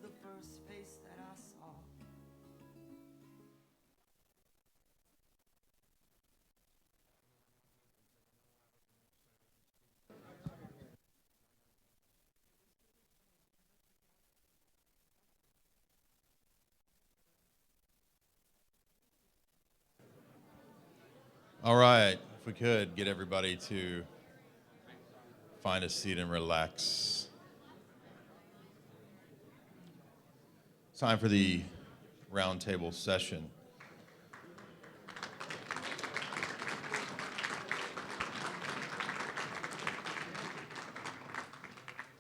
the first face that I saw. All right, if we could get everybody to find a seat and relax. It's time for the roundtable session.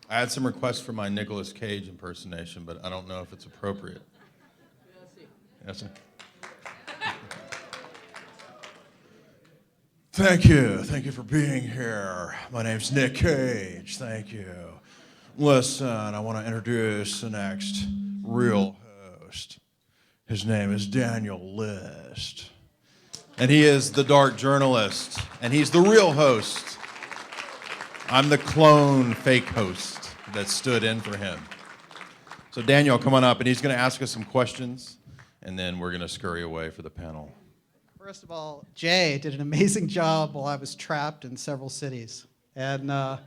I had some requests for my Nicolas Cage impersonation, but I don't know if it's appropriate. Yes, sir. Thank you. Thank you for being here. My name's Nick Cage. Thank you. Listen, I want to introduce the next real host. His name is Daniel List. And he is the dark journalist. And he's the real host. I'm the clone fake host that stood in for him. So Daniel, come on up, and he's going to ask us some questions, and then we're going to scurry away for the panel. First of all, Jay did an amazing job while I was trapped in several cities. And all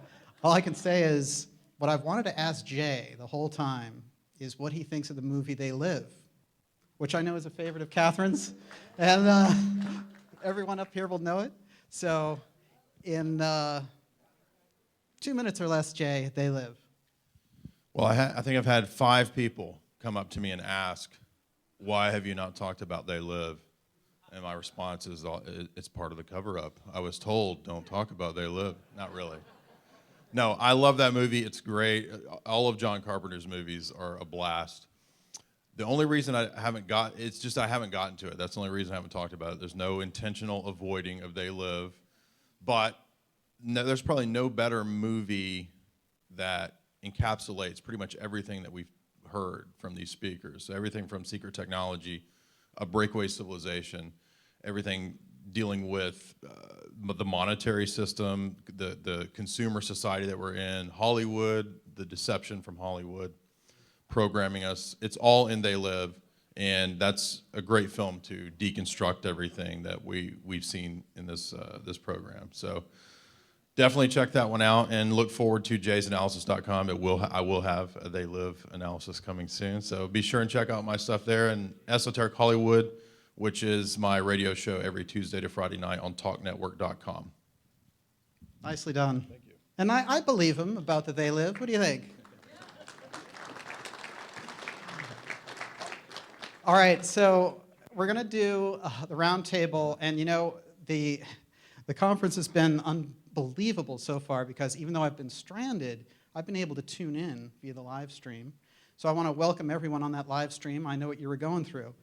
I can say is what I've wanted to ask Jay the whole time is what he thinks of the movie They Live, which I know is a favorite of Catherine's. And everyone up here will know it. So in 2 minutes or less, Jay, They Live. Well, I think I've had 5 people come up to me and ask, why have you not talked about They Live? And my response is, it's part of the cover-up. I was told, don't talk about They Live. Not really. No, I love that movie. It's great. All of John Carpenter's movies are a blast. The only reason I haven't gotten to it. That's the only reason I haven't talked about it. There's no intentional avoiding of They Live. But no, there's probably no better movie that encapsulates pretty much everything that we've heard from these speakers. So everything from secret technology, a breakaway civilization, everything dealing with the monetary system, the consumer society that we're in, Hollywood, the deception from Hollywood, programming us. It's all in They Live, and that's a great film to deconstruct everything that we've seen in this program. So definitely check that one out, and look forward to jaysanalysis.com. I will have a They Live analysis coming soon. So be sure and check out my stuff there. And Esoteric Hollywood, which is my radio show every Tuesday to Friday night on talknetwork.com. Nicely done. Thank you. And I believe him about the They Live. What do you think? All right, so we're going to do the round table. And, you know, the conference has been unbelievable so far because even though I've been stranded, I've been able to tune in via the live stream. So I want to welcome everyone on that live stream. I know what you were going through.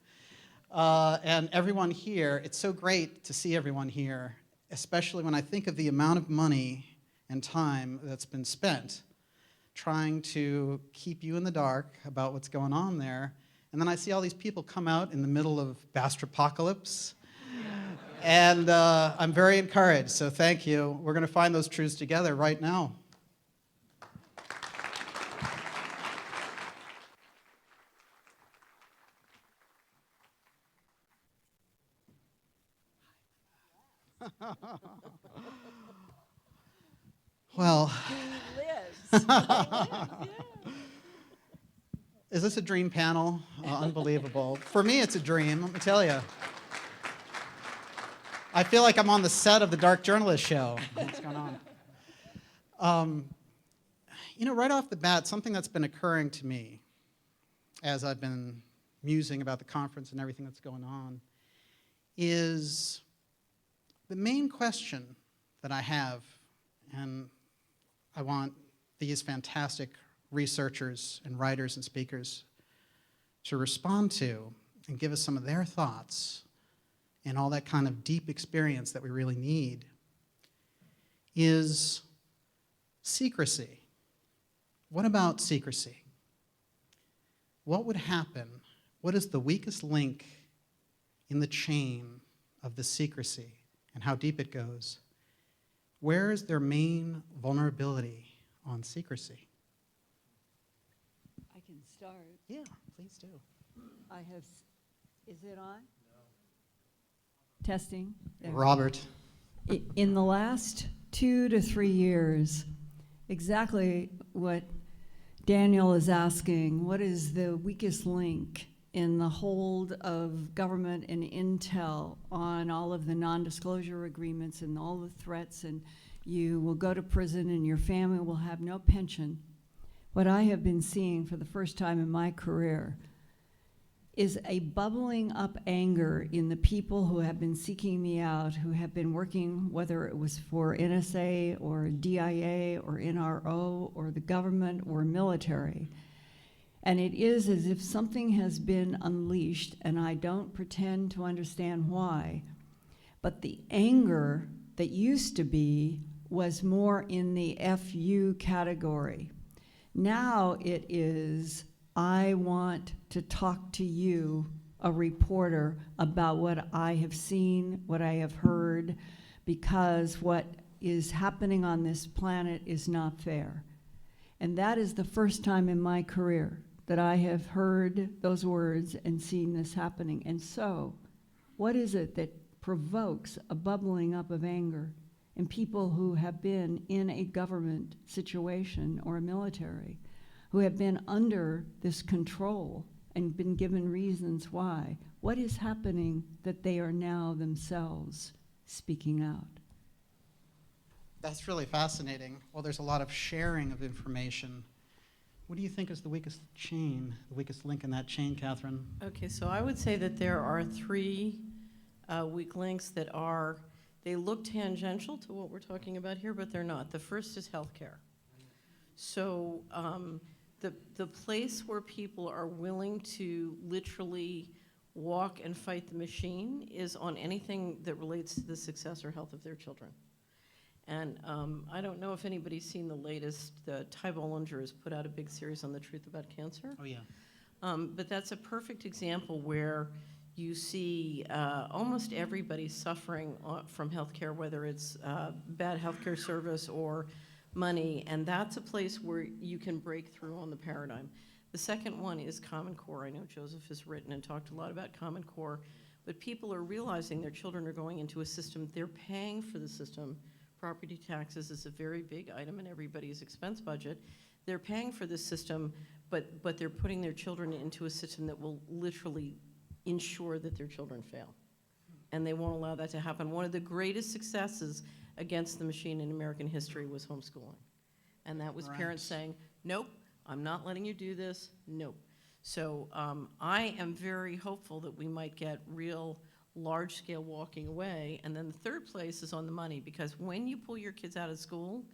And everyone here, it's so great to see everyone here, especially when I think of the amount of money and time that's been spent trying to keep you in the dark about what's going on there. And then I see all these people come out in the middle of Bastropocalypse. And I'm very encouraged, so thank you. We're going to find those truths together right now. Well, He lives. Yeah. is this a dream panel? Unbelievable. For me, it's a dream, let me tell you. I feel like I'm on the set of the Dark Journalist show. What's going on? You know, right off the bat, something that's been occurring to me as I've been musing about the conference and everything that's going on is the main question that I have, and I want these fantastic researchers and writers and speakers to respond to and give us some of their thoughts and all that kind of deep experience that we really need, is secrecy. What about secrecy? What would happen? What is the weakest link in the chain of the secrecy and how deep it goes? Where is their main vulnerability on secrecy? I can start? Yeah, please do. I have, is it on? No. Testing. There. Robert. In the last 2 to 3 years, exactly what Daniel is asking, what is the weakest link in the hold of government and intel on all of the non-disclosure agreements and all the threats, and you will go to prison and your family will have no pension? What I have been seeing for the first time in my career is a bubbling up anger in the people who have been seeking me out, who have been working, whether it was for NSA or DIA or NRO or the government or military. And it is as if something has been unleashed, and I don't pretend to understand why, but the anger that used to be was more in the FU category. Now it is, I want to talk to you, a reporter, about what I have seen, what I have heard, because what is happening on this planet is not fair. And that is the first time in my career that I have heard those words and seen this happening. And so, what is it that provokes a bubbling up of anger in people who have been in a government situation or a military, who have been under this control and been given reasons why? What is happening that they are now themselves speaking out? That's really fascinating. Well, there's a lot of sharing of information. What do you think is the weakest chain, the weakest link in that chain, Catherine? Okay, so I would say that there are 3 weak links that are, they look tangential to what we're talking about here, but they're not. The first is healthcare. So the place where people are willing to literally walk and fight the machine is on anything that relates to the success or health of their children. And I don't know if anybody's seen the latest, Ty Bollinger has put out a big series on the truth about cancer. Oh, yeah. But that's a perfect example where you see almost everybody suffering from healthcare, whether it's bad healthcare service or money, and that's a place where you can break through on the paradigm. The second one is Common Core. I know Joseph has written and talked a lot about Common Core, but people are realizing their children are going into a system, they're paying for the system. Property taxes is a very big item in everybody's expense budget. They're paying for this system, but they're putting their children into a system that will literally ensure that their children fail. And they won't allow that to happen. One of the greatest successes against the machine in American history was homeschooling. And that was parents saying, nope, I'm not letting you do this, nope. So I am very hopeful that we might get real large-scale walking away. And then the third place is on the money, because when you pull your kids out of school,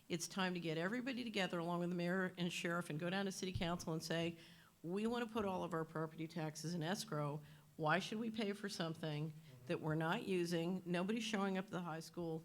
it's time to get everybody together along with the mayor and sheriff and go down to city council and say, we want to put all of our property taxes in escrow. Why should we pay for something that we're not using? Nobody's showing up at the high school.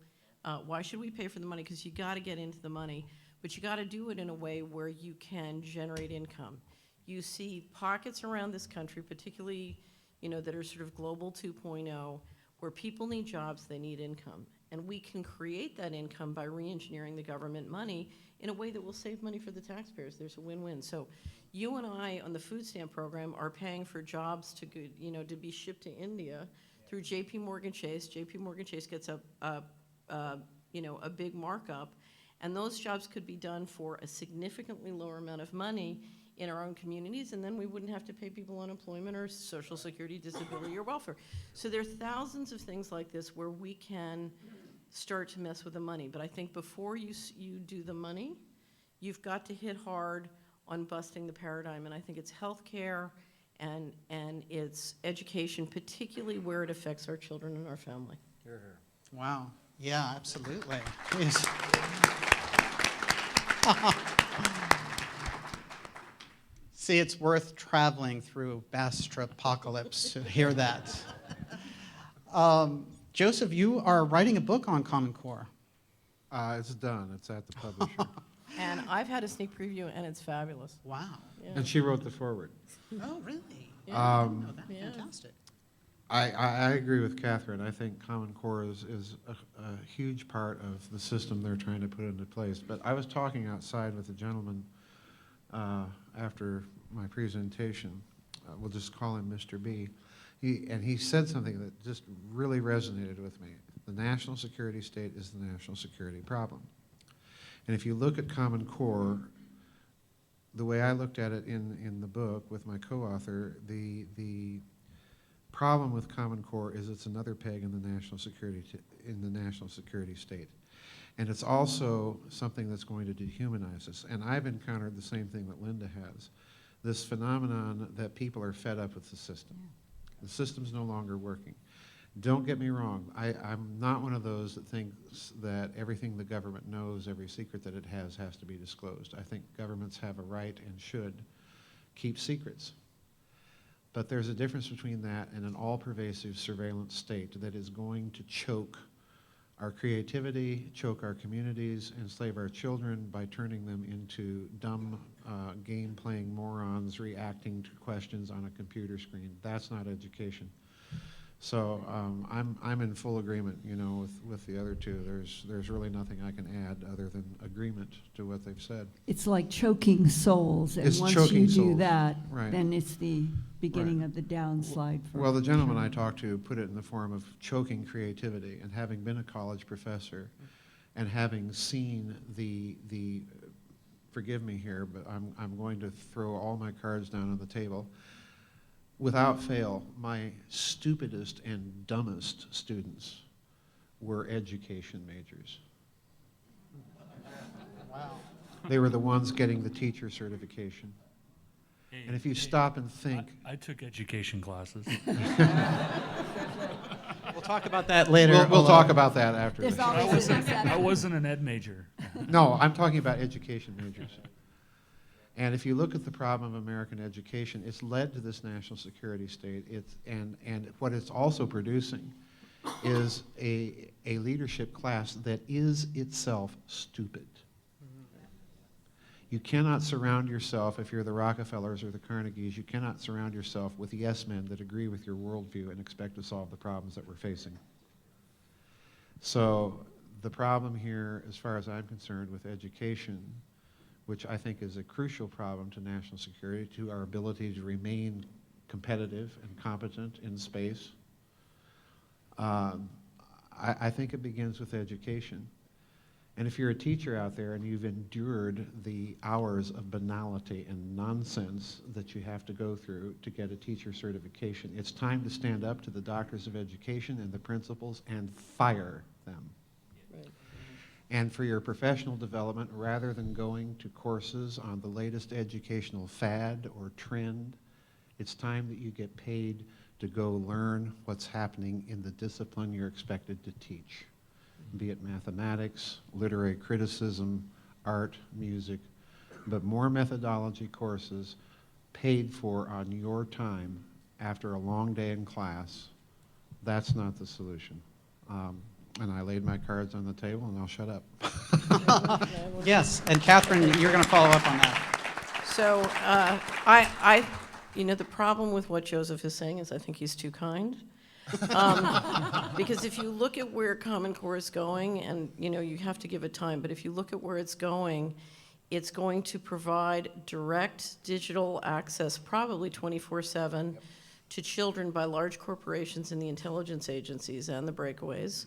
Why should we pay for the money? Because you got to get into the money, but you got to do it in a way where you can generate income. You see pockets around this country, particularly that are sort of global 2.0, where people need jobs, they need income. And we can create that income by re-engineering the government money in a way that will save money for the taxpayers. There's a win-win. So you and I on the food stamp program are paying for jobs to be shipped to India through JP Morgan Chase. JP Morgan Chase gets a big markup, and those jobs could be done for a significantly lower amount of money in our own communities, and then we wouldn't have to pay people unemployment or Social Security, disability, or welfare. So there are thousands of things like this where we can start to mess with the money. But I think before you do the money, you've got to hit hard on busting the paradigm. And I think it's healthcare and it's education, particularly where it affects our children and our family. Wow. Yeah, absolutely. Please. See, it's worth traveling through Bastrop apocalypse to hear that. Joseph, you are writing a book on Common Core. It's done. It's at the publisher. And I've had a sneak preview, and it's fabulous. Wow. Yeah. And she wrote the foreword. Oh, really? Yeah. I didn't know that. Yeah. Fantastic. I agree with Catherine. I think Common Core is a huge part of the system they're trying to put into place. But I was talking outside with a gentleman after my presentation. We'll just call him Mr. B. He said something that just really resonated with me. The national security state is the national security problem. And if you look at Common Core, the way I looked at it in the book with my co-author, the problem with Common Core is it's another peg in the national security state. And it's also something that's going to dehumanize us. And I've encountered the same thing that Linda has, this phenomenon that people are fed up with the system. The system's no longer working. Don't get me wrong, I'm not one of those that thinks that everything the government knows, every secret that it has to be disclosed. I think governments have a right and should keep secrets. But there's a difference between that and an all-pervasive surveillance state that is going to choke our creativity, choke our communities, enslave our children by turning them into dumb game-playing morons reacting to questions on a computer screen. That's not education. So I'm in full agreement, you know, with the other two. There's really nothing I can add other than agreement to what they've said. It's like choking souls, and It's once choking you do souls, that, right. then it's the beginning Right. of the downslide. For Well, the gentleman I children. talked to put it in the form of choking creativity, and having been a college professor and having seen the forgive me here, but I'm going to throw all my cards down on the table. Without fail, my stupidest and dumbest students were education majors. Wow. They were the ones getting the teacher certification. And if you stop and think, I took education classes. We'll talk about that later. we'll Olav. talk about that after. There's this. always an I exception. wasn't an ed major. No, I'm talking about education majors. And if you look at the problem of American education, it's led to this national security state. And what it's also producing is a leadership class that is itself stupid. You cannot surround yourself, if you're the Rockefellers or the Carnegies, you cannot surround yourself with yes men that agree with your worldview and expect to solve the problems that we're facing. So the problem here, as far as I'm concerned, with education, which I think is a crucial problem to national security, to our ability to remain competitive and competent in space, I think it begins with education. And if you're a teacher out there and you've endured the hours of banality and nonsense that you have to go through to get a teacher certification, it's time to stand up to the doctors of education and the principals and fire them. And for your professional development, rather than going to courses on the latest educational fad or trend, it's time that you get paid to go learn what's happening in the discipline you're expected to teach, be it mathematics, literary criticism, art, music, but more methodology courses paid for on your time after a long day in class. That's not the solution. And I laid my cards on the table, and I'll shut up. Yes, and Catherine, you're going to follow up on that. So you know, the problem with what Joseph is saying is I think he's too kind. Because if you look at where Common Core is going, and you know, you have to give it time, but if you look at where it's going to provide direct digital access, probably 24/7, to children by large corporations and the intelligence agencies and the breakaways.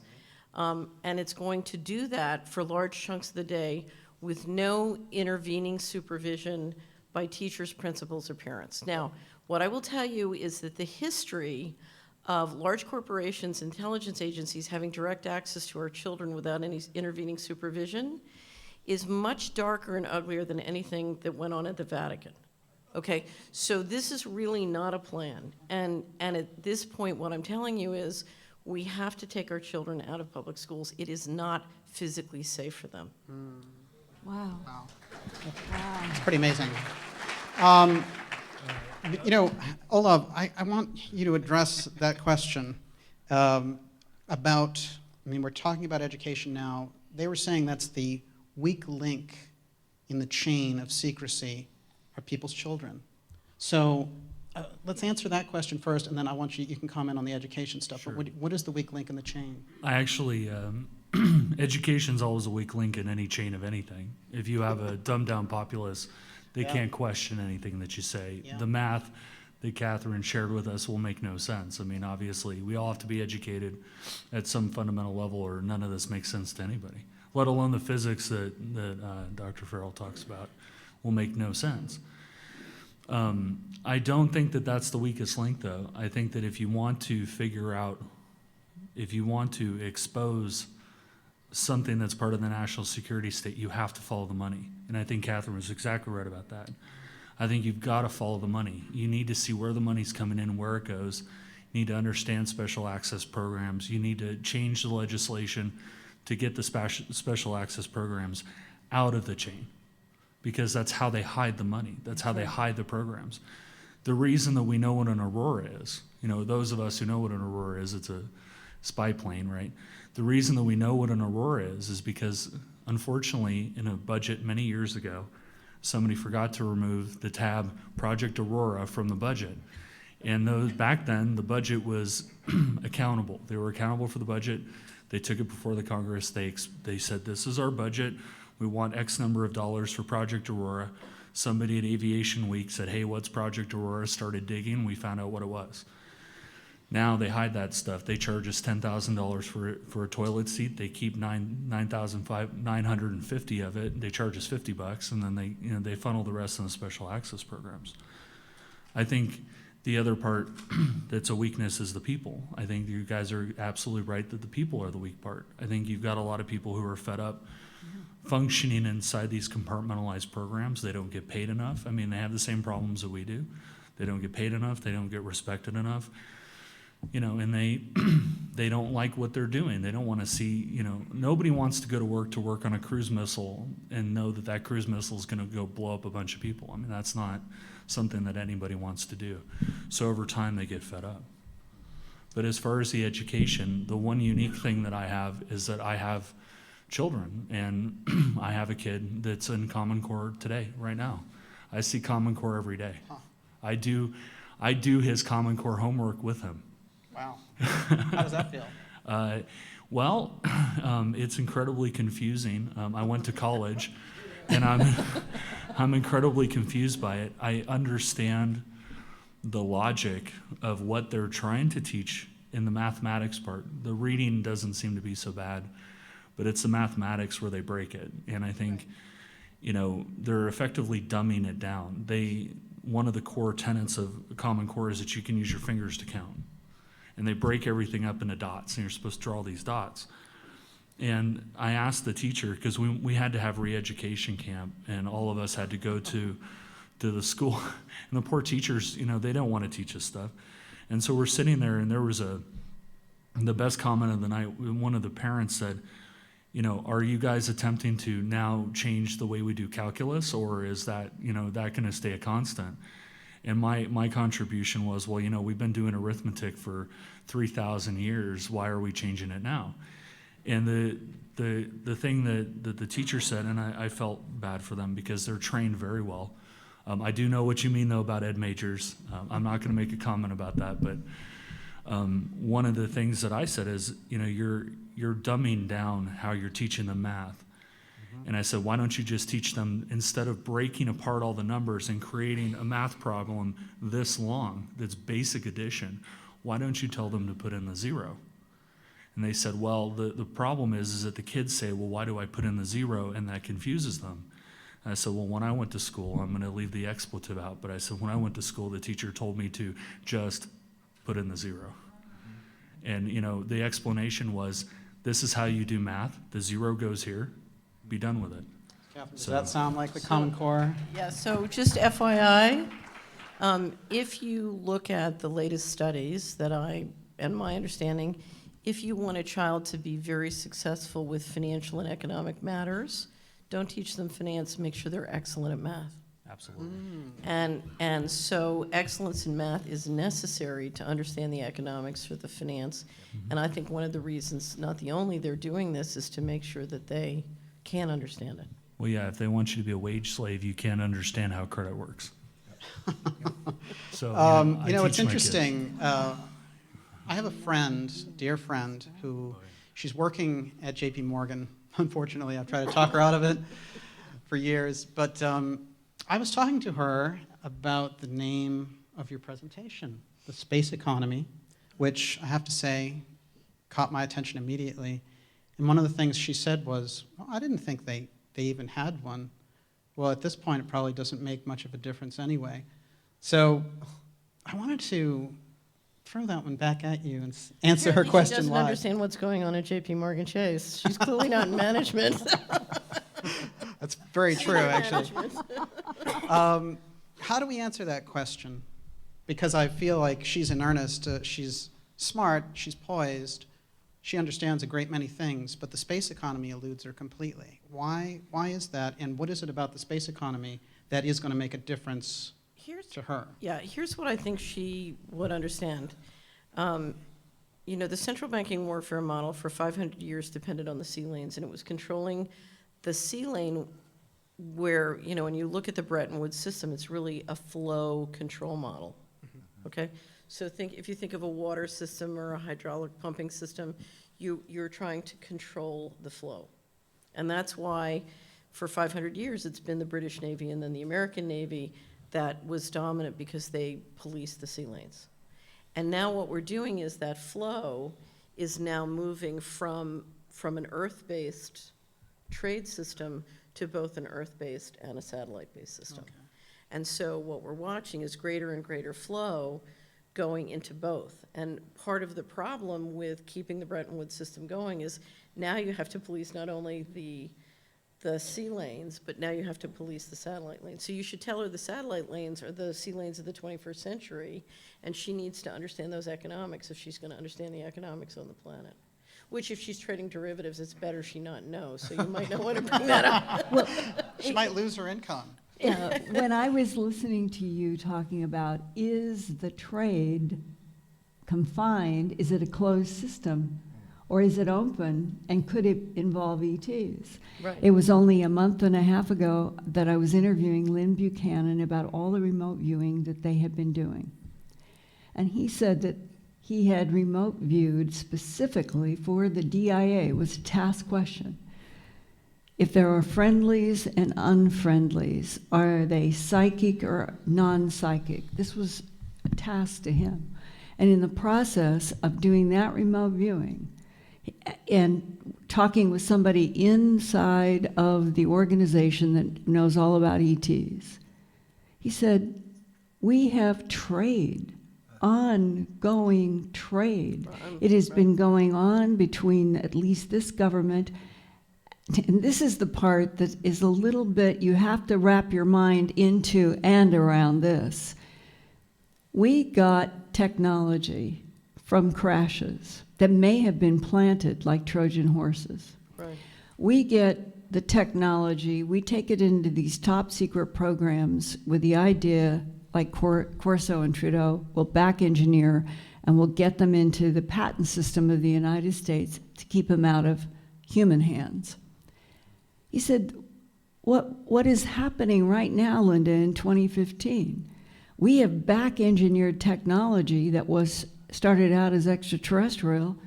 And it's going to do that for large chunks of the day with no intervening supervision by teachers, principals, or parents. Now, what I will tell you is that the history of large corporations, intelligence agencies having direct access to our children without any intervening supervision is much darker and uglier than anything that went on at the Vatican. Okay, so this is really not a plan. And at this point, what I'm telling you is we have to take our children out of public schools. It is not physically safe for them. Wow. Wow. Wow. It's pretty amazing. You know, Olav, I want you to address that question about, I mean, we're talking about education now. They were saying that's the weak link in the chain of secrecy are people's children. So let's answer that question first, and then I want you can comment on the education stuff. Sure. But what is the weak link in the chain? I actually, education's always a weak link in any chain of anything. If you have a dumbed down populace They Yeah. can't question anything that you say. Yeah. The math that Catherine shared with us will make no sense. I mean, obviously, we all have to be educated at some fundamental level, or none of this makes sense to anybody, let alone the physics that Dr. Farrell talks about will make no sense. I don't think that that's the weakest link, though. I think that if you want to figure out, if you want to expose something that's part of the national security state, you have to follow the money. And I think Catherine was exactly right about that. I think you've got to follow the money. You need to see where the money's coming in and where it goes. You need to understand special access programs. You need to change the legislation to get the special access programs out of the chain, because that's how they hide the money. That's how they hide the programs. The reason that we know what an Aurora is, you know, those of us who know what an Aurora is, it's a spy plane, right? The reason that we know what an Aurora is because, unfortunately, in a budget many years ago, somebody forgot to remove the tab Project Aurora from the budget. And those, back then, the budget was accountable. They were accountable for the budget. They took it before the Congress. They said, this is our budget. We want X number of dollars for Project Aurora. Somebody at Aviation Week said, hey, what's Project Aurora? Started digging. We found out what it was. Now they hide that stuff. They charge us $10,000 for a toilet seat. They keep 950 of it. They charge us $50, and then they funnel the rest in the special access programs. I think the other part that's a weakness is the people. I think you guys are absolutely right that the people are the weak part. I think you've got a lot of people who are fed up functioning inside these compartmentalized programs. They don't get paid enough. I mean, they have the same problems that we do. They don't get paid enough. They don't get respected enough. You know, and they don't like what they're doing. They don't want to see, you know, nobody wants to go to work on a cruise missile and know that that cruise missile is going to go blow up a bunch of people. I mean, that's not something that anybody wants to do. So over time, they get fed up. But as far as the education, the one unique thing that I have is that I have children, and I have a kid that's in Common Core today, right now. I see Common Core every day. Huh. I do his Common Core homework with him. Wow. How does that feel? Well, it's incredibly confusing. I went to college, and I'm incredibly confused by it. I understand the logic of what they're trying to teach in the mathematics part. The reading doesn't seem to be so bad, but it's the mathematics where they break it. And I think, you know, they're effectively dumbing it down. One of the core tenets of Common Core is that you can use your fingers to count. And they break everything up into dots, and you're supposed to draw these dots. And I asked the teacher, because we had to have re-education camp, and all of us had to go to the school. And the poor teachers, you know, they don't want to teach us stuff. And so we're sitting there, and there was the best comment of the night. One of the parents said, you know, are you guys attempting to now change the way we do calculus, or is that, you know, that going to stay a constant? And my contribution was, well, you know, we've been doing arithmetic for 3,000 years. Why are we changing it now? And the thing that the teacher said, and I felt bad for them because they're trained very well. I do know what you mean, though, about ed majors. I'm not going to make a comment about that, but one of the things that I said is, you know, you're dumbing down how you're teaching them math. And I said, why don't you just teach them, instead of breaking apart all the numbers and creating a math problem this long, that's basic addition, why don't you tell them to put in the zero? And they said, well, the problem is that the kids say, well, why do I put in the zero? And that confuses them. And I said, well, when I went to school, I'm going to leave the expletive out, but I said, when I went to school, the teacher told me to just put in the zero. And, you know, the explanation was, this is how you do math. The zero goes here. Be done with it. Catherine, does that sound like the Common Core? Yeah, so just FYI, if you look at the latest studies and my understanding, if you want a child to be very successful with financial and economic matters, don't teach them finance, make sure they're excellent at math. Absolutely. And so excellence in math is necessary to understand the economics for the finance. And I think one of the reasons, not the only, they're doing this is to make sure that they can understand it. Well, yeah, if they want you to be a wage slave, you can't understand how credit works. So, You know, I it's teach my kids. interesting. I have a friend, dear friend, who she's working at JP Morgan. Unfortunately, I've tried to talk her out of it for years. But I was talking to her about the name of your presentation, the space economy, which I have to say caught my attention immediately. And one of the things she said was, well, I didn't think they even had one. Well, at this point, it probably doesn't make much of a difference anyway. So I wanted to throw that one back at you and answer her Apparently question She doesn't live. understand what's going on at J.P. Morgan Chase. She's clearly not in management. That's very true, actually. Management. How do we answer that question? Because I feel like she's in earnest. She's smart, she's poised, she understands a great many things, but the space economy eludes her completely. Why is that, and what is it about the space economy that is going to make a difference to her? Yeah, here's what I think she would understand. You know, the central banking warfare model for 500 years depended on the sea lanes, and it was controlling the sea lane where, you know, when you look at the Bretton Woods system, it's really a flow control model, okay? So if you think of a water system or a hydraulic pumping system, you're trying to control the flow. And that's why for 500 years it's been the British Navy and then the American Navy that was dominant because they policed the sea lanes. And now what we're doing is that flow is now moving from an Earth-based trade system to both an Earth-based and a satellite-based system. Okay. And so what we're watching is greater and greater flow going into both. And part of the problem with keeping the Bretton Woods system going is now you have to police not only the sea lanes, but now you have to police the satellite lanes. So you should tell her the satellite lanes are the sea lanes of the 21st century, and she needs to understand those economics if she's going to understand the economics on the planet. Which, if she's trading derivatives, it's better she not know, so you might not want to bring that up. She might lose her income. Yeah, when I was listening to you talking about, is the trade confined, is it a closed system, or is it open, and could it involve ETs? Right. It was only a month and a half ago that I was interviewing Lynn Buchanan about all the remote viewing that they had been doing. And he said that he had remote viewed specifically for the DIA. It was a task question. If there are friendlies and unfriendlies, are they psychic or non-psychic? This was a task to him. And in the process of doing that remote viewing and talking with somebody inside of the organization that knows all about ETs, he said, we have trade, ongoing trade. It has been going on between at least this government. And this is the part that is a little bit, you have to wrap your mind into and around this. We got technology from crashes that may have been planted like Trojan horses. Right. We get the technology, we take it into these top secret programs with the idea, like Corso and Trudeau, will back engineer and we'll get them into the patent system of the United States to keep them out of human hands. He said, what is happening right now, Linda, in 2015? We have back-engineered technology that was started out as extraterrestrial,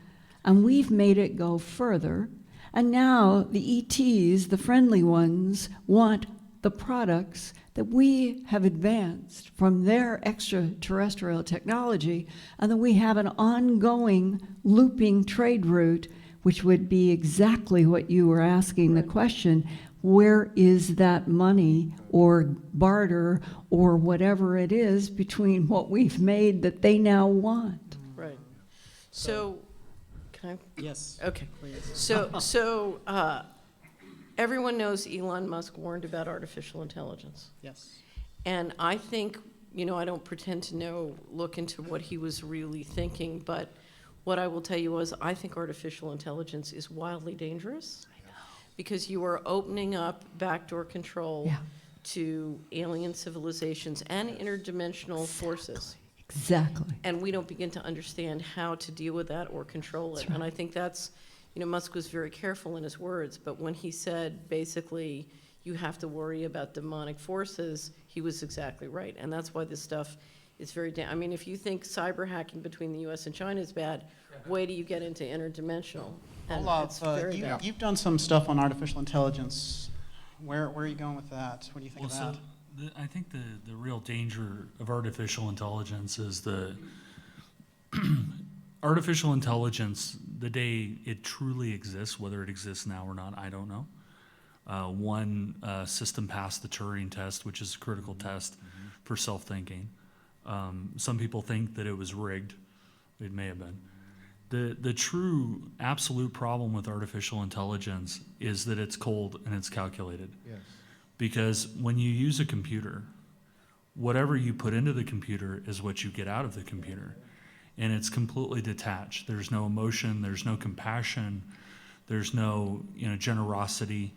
and we've made it go further. And now the ETs, the friendly ones, want the products that we have advanced from their extraterrestrial technology, and that we have an ongoing looping trade route, which would be exactly what you were asking the question, where is that money or barter or whatever it is between what we've made that they now want? Right. So, can I? Yes. Okay. Please. So everyone knows Elon Musk warned about artificial intelligence. Yes. And I think, you know, I don't pretend to look into what he was really thinking, but what I will tell you is I think artificial intelligence is wildly dangerous. I know. Because you are opening up backdoor control to alien civilizations and interdimensional forces. Exactly. And we don't begin to understand how to deal with that or control it. And I think that's, you know, Musk was very careful in his words, but when he said basically you have to worry about demonic forces, he was exactly right. And that's why this stuff is very, I mean, if you think cyber hacking between the US and China is bad, wait till you get into interdimensional. And it's Olav, very bad. you've done some stuff on artificial intelligence. Where are you going with that? What do you think of that? I think the real danger of artificial intelligence is artificial intelligence, the day it truly exists, whether it exists now or not, I don't know. One system passed the Turing test, which is a critical test for self-thinking. Some people think that it was rigged. It may have been. The true absolute problem with artificial intelligence is that it's cold and it's calculated. Yes. Because when you use a computer, whatever you put into the computer is what you get out of the computer. And it's completely detached. There's no emotion, there's no compassion, there's no generosity.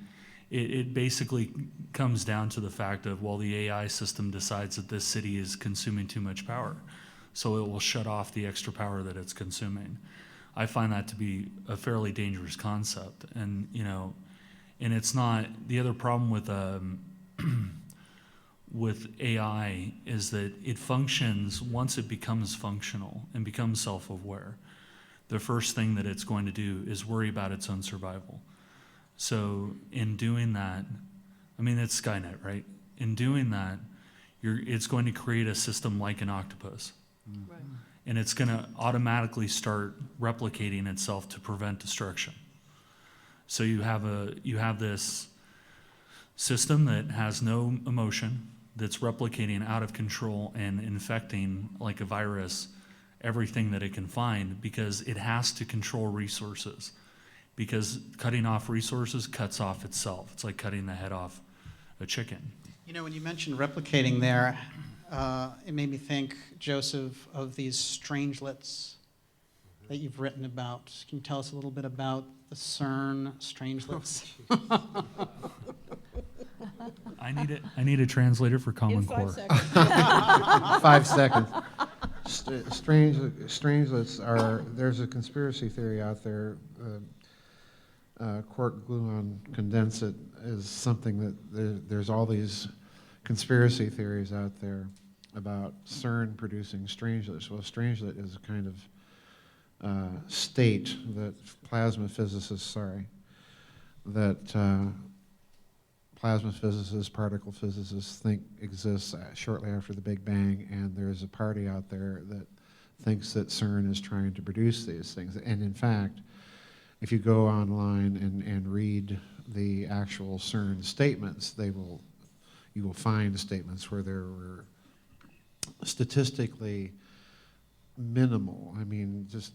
It basically comes down to the fact of, well, the AI system decides that this city is consuming too much power, so it will shut off the extra power that it's consuming. I find that to be a fairly dangerous concept, and and it's not. The other problem with with AI is that it functions once it becomes functional and becomes self-aware. The first thing that it's going to do is worry about its own survival. So in doing that, I mean, it's Skynet, right? In doing that, it's going to create a system like an octopus. Right. And it's going to automatically start replicating itself to prevent destruction. So you have this system that has no emotion, that's replicating out of control and infecting, like a virus, everything that it can find, because it has to control resources. Because cutting off resources cuts off itself. It's like cutting the head off a chicken. When you mentioned replicating there, it made me think, Joseph, of these strangelets that you've written about. Can you tell us a little bit about the CERN strangelets? I need a translator for Common In Core. 5 seconds. 5 seconds. Strangelets are, there's a conspiracy theory out there. Cork gluon condensate is something that there's all these conspiracy theories out there about CERN producing strangelets. Well, strangelet is a kind of state that plasma physicists, particle physicists think exists shortly after the Big Bang, and there's a party out there that thinks that CERN is trying to produce these things. And in fact, if you go online and read the actual CERN statements, you will find statements where there were statistically minimal, I mean, just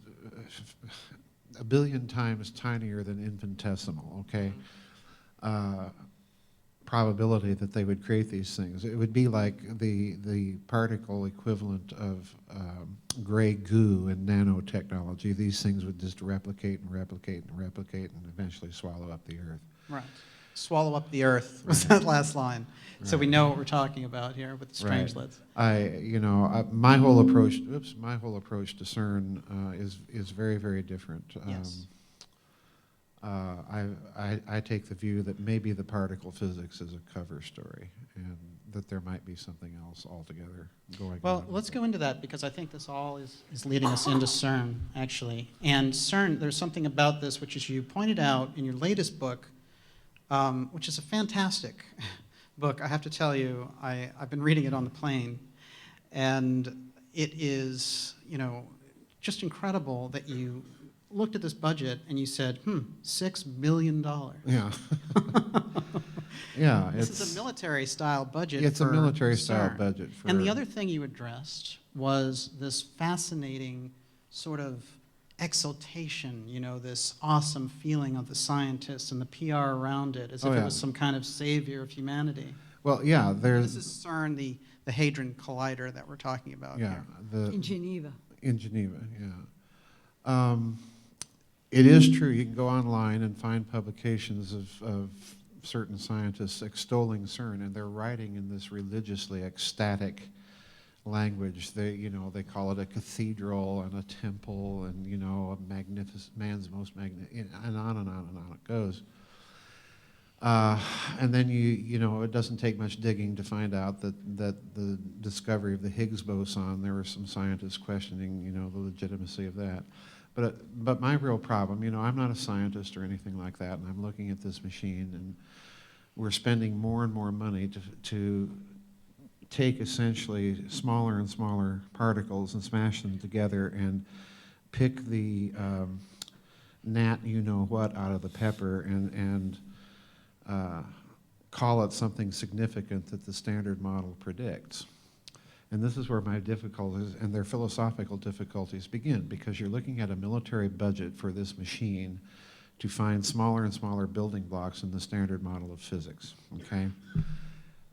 a billion times tinier than infinitesimal, okay, probability that they would create these things. It would be like the particle equivalent of gray goo in nanotechnology. These things would just replicate and replicate and replicate and eventually swallow up the Earth. Right. Swallow up the earth was that last line. So we know what we're talking about here with the strangelets. My whole approach to CERN is very, very different. Yes. I take the view that maybe the particle physics is a cover story, and that there might be something else altogether going on. Well, let's go into that, because I think this all is leading us into CERN, actually. And CERN, there's something about this, which is you pointed out in your latest book, which is a fantastic book. I have to tell you, I've been reading it on the plane, and it is, just incredible that you looked at this budget and you said, $6 million. Yeah. Yeah. This is a military-style budget. It's a military-style CERN. budget. And the other thing you addressed was this fascinating sort of exaltation, this awesome feeling of the scientists and the PR around it, as if it was some kind of savior of humanity. Well, yeah, This is CERN, the Hadron Collider that we're talking about here. In Geneva. In Geneva, yeah. It is true, you can go online and find publications of certain scientists extolling CERN, and they're writing in this religiously ecstatic language. They call it a cathedral and a temple and, a magnificent, man's most magnificent, and on and on and on it goes. And then it doesn't take much digging to find out that the discovery of the Higgs boson, there were some scientists questioning, the legitimacy of that. But my real problem, I'm not a scientist or anything like that, and I'm looking at this machine, and we're spending more and more money to take essentially smaller and smaller particles and smash them together and pick the gnat you-know-what out of the pepper and call it something significant that the standard model predicts. And this is where my difficulties and their philosophical difficulties begin, because you're looking at a military budget for this machine to find smaller and smaller building blocks in the standard model of physics, okay?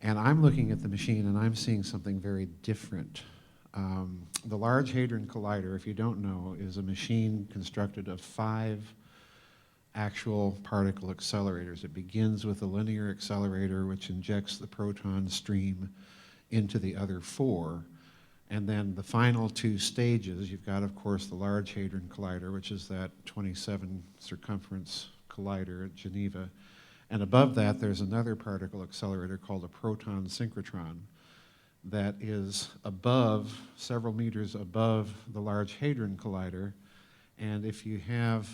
And I'm looking at the machine and I'm seeing something very different. The Large Hadron Collider, if you don't know, is a machine constructed of 5 actual particle accelerators. It begins with a linear accelerator which injects the proton stream into the other 4. And then the final 2 stages, you've got, of course, the Large Hadron Collider, which is that 27 circumference collider at Geneva. And above that, there's another particle accelerator called a proton synchrotron that is above, several meters above the Large Hadron Collider. And if you have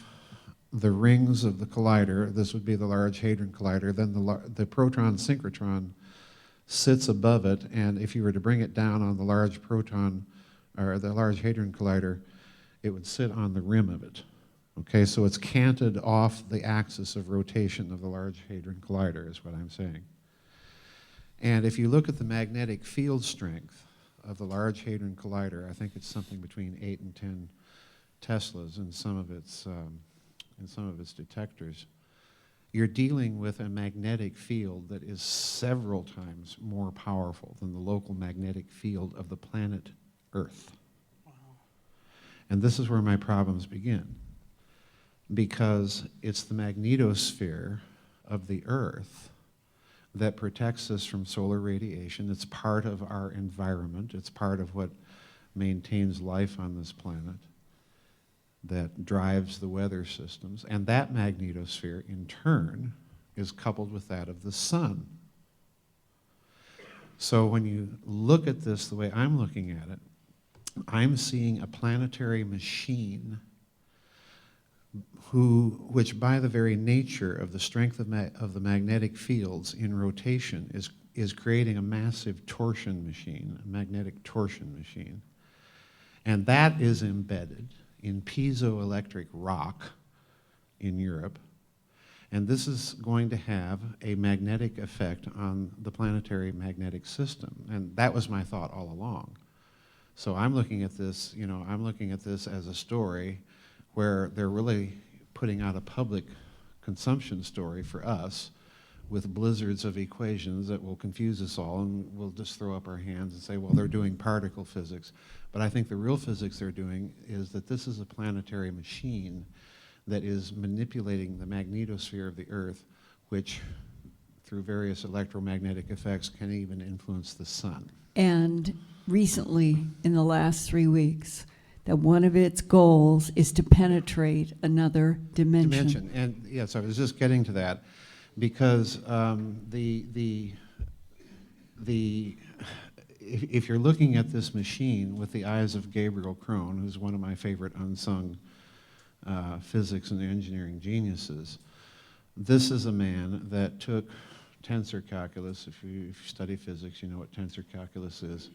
the rings of the collider, this would be the Large Hadron Collider, then the proton synchrotron sits above it, and if you were to bring it down on the Large Proton, or the Large Hadron Collider, it would sit on the rim of it. Okay, so it's canted off the axis of rotation of the Large Hadron Collider, is what I'm saying. And if you look at the magnetic field strength of the Large Hadron Collider, I think it's something between 8 and 10 Teslas in some of its detectors. You're dealing with a magnetic field that is several times more powerful than the local magnetic field of the planet Earth. Wow. And this is where my problems begin, because it's the magnetosphere of the Earth that protects us from solar radiation. It's part of our environment. It's part of what maintains life on this planet, that drives the weather systems. And that magnetosphere, in turn, is coupled with that of the sun. So when you look at this the way I'm looking at it, I'm seeing a planetary machine which by the very nature of the strength of the magnetic fields in rotation is creating a massive torsion machine, a magnetic torsion machine. And that is embedded in piezoelectric rock in Europe. And this is going to have a magnetic effect on the planetary magnetic system. And that was my thought all along. So I'm looking at this, I'm looking at this as a story where they're really putting out a public consumption story for us with blizzards of equations that will confuse us all, and we'll just throw up our hands and say, well, they're doing particle physics. But I think the real physics they're doing is that this is a planetary machine that is manipulating the magnetosphere of the Earth, which, through various electromagnetic effects, can even influence the sun. And recently, in the last 3 weeks, that one of its goals is to penetrate another dimension. And yes, I was just getting to that, because if you're looking at this machine with the eyes of Gabriel Krohn, who's one of my favorite unsung physics and engineering geniuses, this is a man that took tensor calculus. If you study physics, you know what tensor calculus is,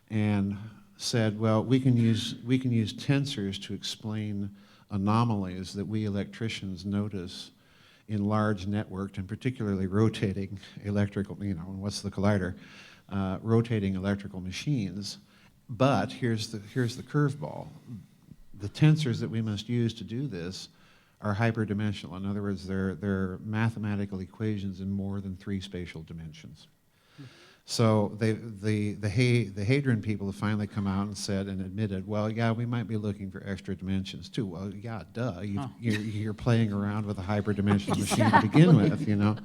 and said, well, we can use tensors to explain anomalies that we electricians notice in large networked and particularly rotating electrical, and what's the collider? Rotating electrical machines. But here's the curveball. The tensors that we must use to do this are hyperdimensional. In other words, they're mathematical equations in more than 3 spatial dimensions. So the Hadron people have finally come out and said and admitted, well, yeah, we might be looking for extra dimensions too. Well, yeah, duh. You're playing around with a hyperdimensional machine to begin with,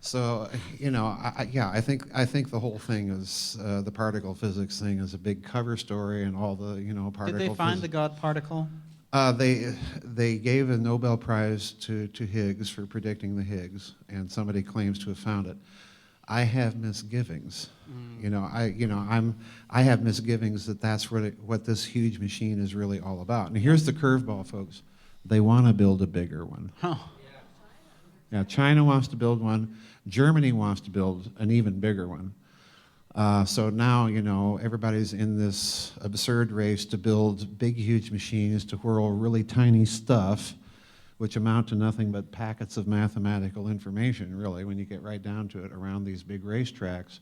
So, I think the whole thing is the particle physics thing is a big cover story, and all the particle. Did they find the God particle? They gave a Nobel Prize to Higgs for predicting the Higgs, and somebody claims to have found it. I have misgivings. I have misgivings that that's what this huge machine is really all about. And here's the curveball, folks. They want to build a bigger one. Huh. Yeah, China wants to build one. Germany wants to build an even bigger one. So now, you know, everybody's in this absurd race to build big, huge machines to whirl really tiny stuff, which amount to nothing but packets of mathematical information, really, when you get right down to it, around these big racetracks.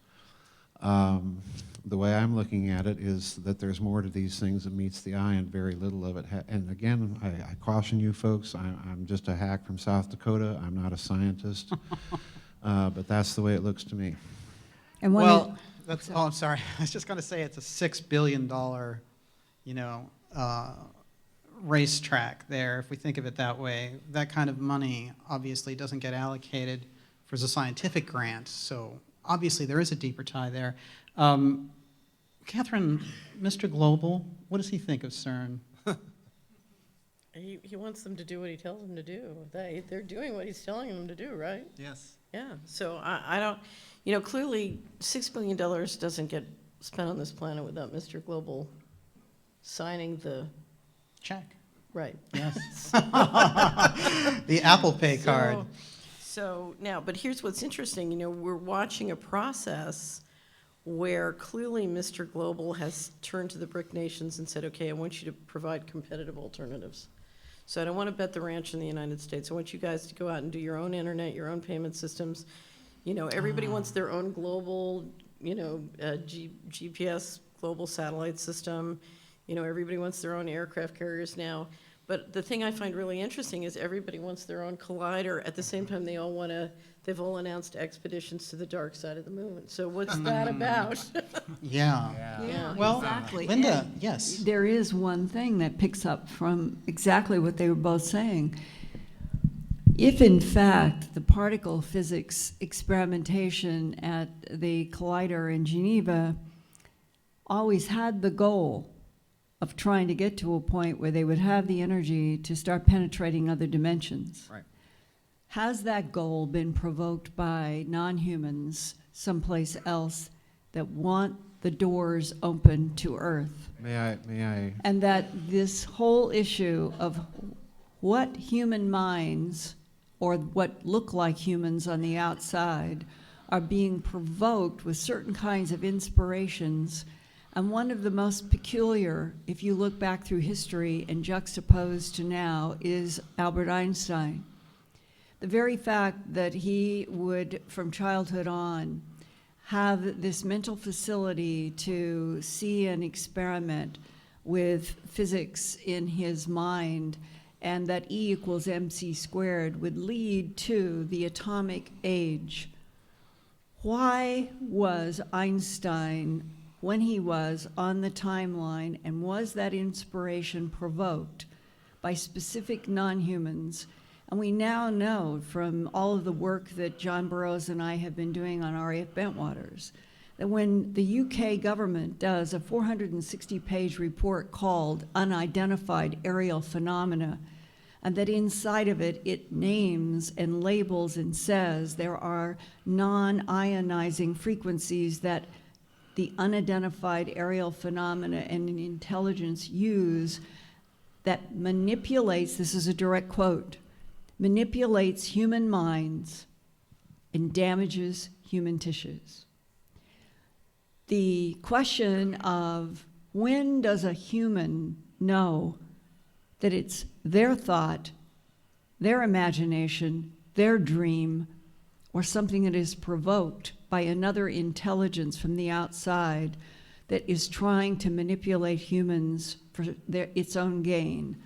The way I'm looking at it is that there's more to these things than meets the eye, and very little of it. And again, I caution you folks, I'm just a hack from South Dakota. I'm not a scientist, but that's the way it looks to me. And one Well, that's, oh, I'm sorry. I was just going to say it's a $6 billion, you know, racetrack there. If we think of it that way, that kind of money obviously doesn't get allocated for the scientific grant. So obviously there is a deeper tie there. Catherine, Mr. Global, what does he think of CERN? He wants them to do what he tells them to do. They're doing what he's telling them to do, right? Yes. Yeah, so I don't, you know, clearly $6 billion doesn't get spent on this planet without Mr. Global signing the, Check. right. Yes. The Apple Pay card. So now, but here's what's interesting, you know, we're watching a process where clearly Mr. Global has turned to the BRIC nations and said, okay, I want you to provide competitive alternatives. So I don't want to bet the ranch in the United States. I want you guys to go out and do your own internet, your own payment systems. You know, everybody wants their own global, you know, GPS global satellite system. You know, everybody wants their own aircraft carriers now. But the thing I find really interesting is everybody wants their own collider. At the same time, they've all announced expeditions to the dark side of the moon. So what's that about? Yeah. Yeah, Well, exactly. Linda, And yes. there is one thing that picks up from exactly what they were both saying. If in fact the particle physics experimentation at the collider in Geneva always had the goal of trying to get to a point where they would have the energy to start penetrating other dimensions. Right. Has that goal been provoked by non-humans someplace else that want the doors open to Earth? May I? And that this whole issue of what human minds, or what look like humans on the outside, are being provoked with certain kinds of inspirations. And one of the most peculiar, if you look back through history and juxtaposed to now, is Albert Einstein. The very fact that he would, from childhood on, have this mental facility to see and experiment with physics in his mind, and that E equals mc squared would lead to the atomic age. Why was Einstein, when he was on the timeline, and was that inspiration provoked by specific non-humans? And we now know from all of the work that John Burroughs and I have been doing on RAF Bentwaters, that when the UK government does a 460-page report called Unidentified Aerial Phenomena, and that inside of it, it names and labels and says there are non-ionizing frequencies that the unidentified aerial phenomena and intelligence use that manipulates, this is a direct quote, manipulates human minds and damages human tissues. The question of when does a human know that it's their thought, their imagination, their dream, or something that is provoked by another intelligence from the outside that is trying to manipulate humans for its own gain.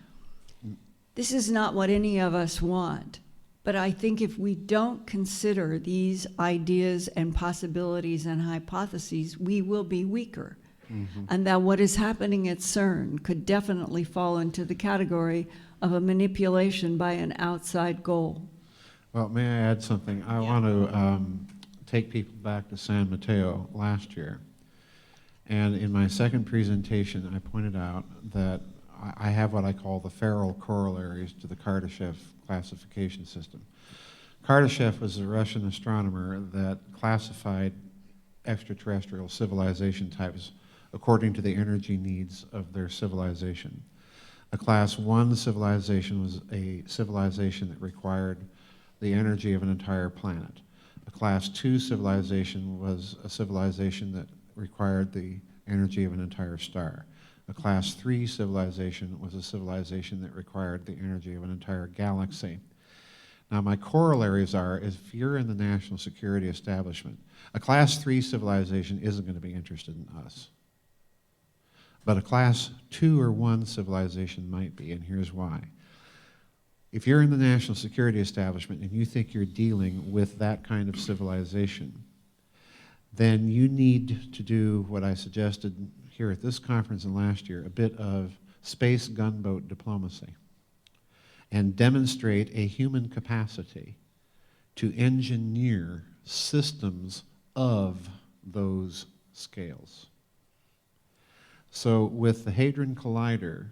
This is not what any of us want, but I think if we don't consider these ideas and possibilities and hypotheses, we will be weaker. Mm-hmm. And that what is happening at CERN could definitely fall into the category of a manipulation by an outside goal. Well, may I add something? I want to take people back to San Mateo last year. And in my second presentation, I pointed out that I have what I call the Farrell corollaries to the Kardashev classification system. Kardashev was a Russian astronomer that classified extraterrestrial civilization types according to the energy needs of their civilization. A class 1 civilization was a civilization that required the energy of an entire planet. A Class 2 civilization was a civilization that required the energy of an entire star. A Class 3 civilization was a civilization that required the energy of an entire galaxy. Now, my corollaries are, if you're in the national security establishment, a Class 3 civilization isn't going to be interested in us. But a Class 2 or 1 civilization might be, and here's why. If you're in the national security establishment and you think you're dealing with that kind of civilization, then you need to do what I suggested here at this conference and last year, a bit of space gunboat diplomacy, and demonstrate a human capacity to engineer systems of those scales. So with the Hadron Collider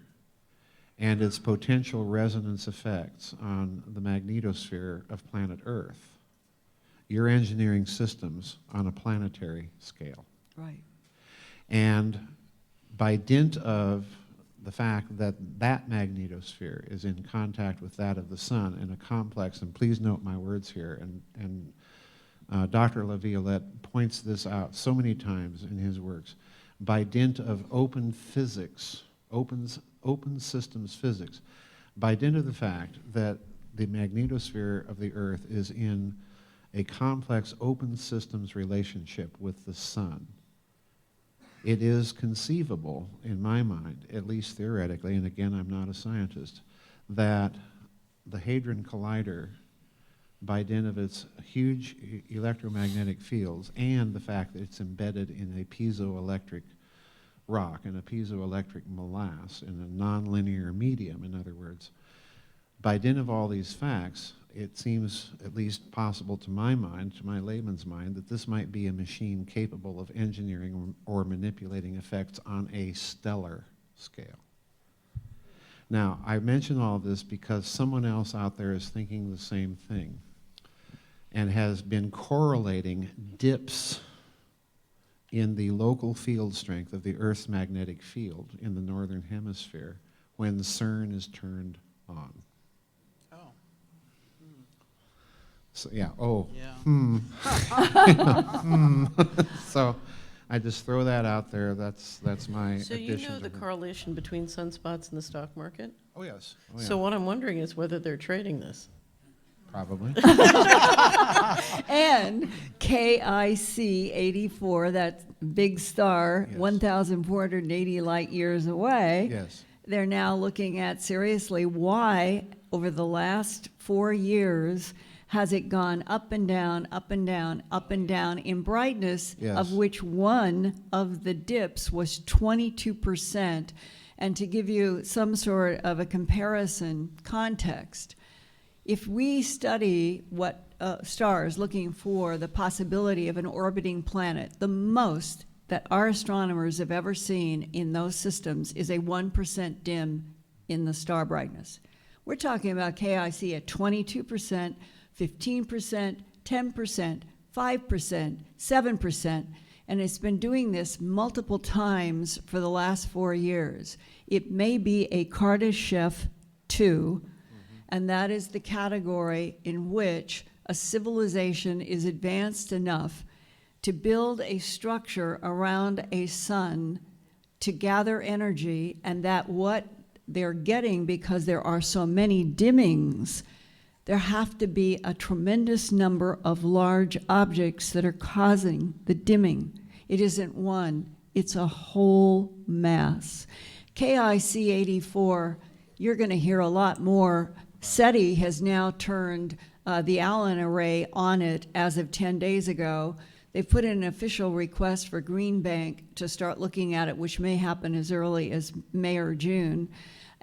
and its potential resonance effects on the magnetosphere of planet Earth, you're engineering systems on a planetary scale. Right. And by dint of the fact that that magnetosphere is in contact with that of the sun in a complex, and please note my words here, and Dr. LaViolette points this out so many times in his works, by dint of open physics, open systems physics, by dint of the fact that the magnetosphere of the Earth is in a complex open systems relationship with the sun, it is conceivable, in my mind, at least theoretically, and again, I'm not a scientist, that the Hadron Collider, by dint of its huge electromagnetic fields and the fact that it's embedded in a piezoelectric rock and a piezoelectric morass in a nonlinear medium, in other words, by dint of all these facts, it seems at least possible to my mind, to my layman's mind, that this might be a machine capable of engineering or manipulating effects on a stellar scale. Now, I mention all of this because someone else out there is thinking the same thing and has been correlating dips in the local field strength of the Earth's magnetic field in the northern hemisphere when CERN is turned on. So, yeah, So I just throw that out there. That's my So addition. you know the correlation between sunspots and the stock market? Oh, yes. Oh, yeah. So what I'm wondering is whether they're trading this. Probably. And KIC 84, that big star, Yes. 1,480 light years away. Yes. They're now looking at seriously why, over the last 4 years, has it gone up and down, up and down, up and down in brightness, Yes. of which one of the dips was 22%. And to give you some sort of a comparison context, if we study what stars looking for the possibility of an orbiting planet, the most that our astronomers have ever seen in those systems is a 1% dim in the star brightness. We're talking about KIC at 22%, 15%, 10%, 5%, 7%, and it's been doing this multiple times for the last 4 years. It may be a Kardashev 2, and that is the category in which a civilization is advanced enough to build a structure around a sun to gather energy, and that what they're getting, because there are so many dimmings, there have to be a tremendous number of large objects that are causing the dimming. It isn't one, it's a whole mass. KIC 84, you're going to hear a lot more. SETI has now turned the Allen array on it as of 10 days ago. They've put in an official request for Green Bank to start looking at it, which may happen as early as May or June.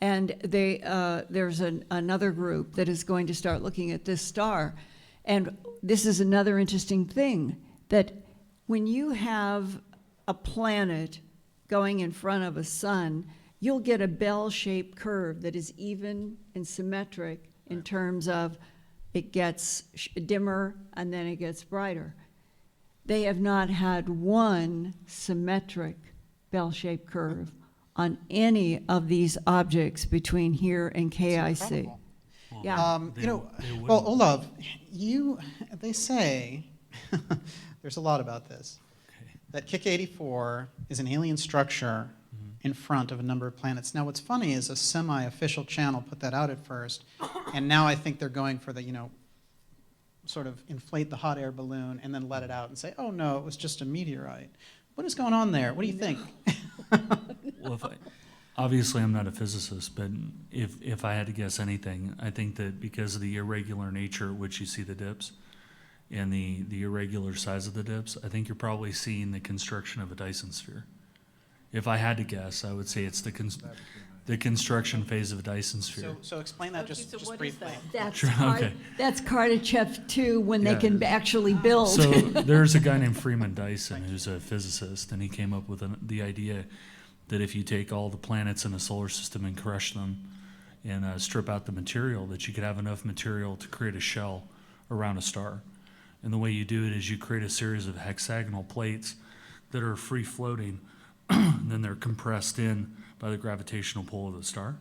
And there's another group that is going to start looking at this star. And this is another interesting thing, that when you have a planet going in front of a sun, you'll get a bell-shaped curve that is even and symmetric in terms of it gets dimmer and then it gets brighter. They have not had one symmetric bell-shaped curve on any of these objects between here and KIC. Incredible. Yeah. Well, Olav, they say there's a lot about this. Okay. That Kick 84 is an alien structure in front of a number of planets. Now, what's funny is a semi-official channel put that out at first, and now I think they're going for the, sort of inflate the hot air balloon and then let it out and say, oh no, it was just a meteorite. What is going on there? What do you think? Well, obviously I'm not a physicist, but if I had to guess anything, I think that because of the irregular nature at which you see the dips and the irregular size of the dips, I think you're probably seeing the construction of a Dyson sphere. If I had to guess, I would say it's the construction phase of a Dyson sphere. So explain that Okay, just, so just what is briefly. that? That's Sure, okay. That's Kardashev 2 when they Yeah. can actually build. So there's a guy named Freeman Dyson who's a physicist, and he came up with the idea that if you take all the planets in a solar system and crush them and strip out the material, that you could have enough material to create a shell around a star. And the way you do it is you create a series of hexagonal plates that are free floating, and then they're compressed in by the gravitational pull of the star.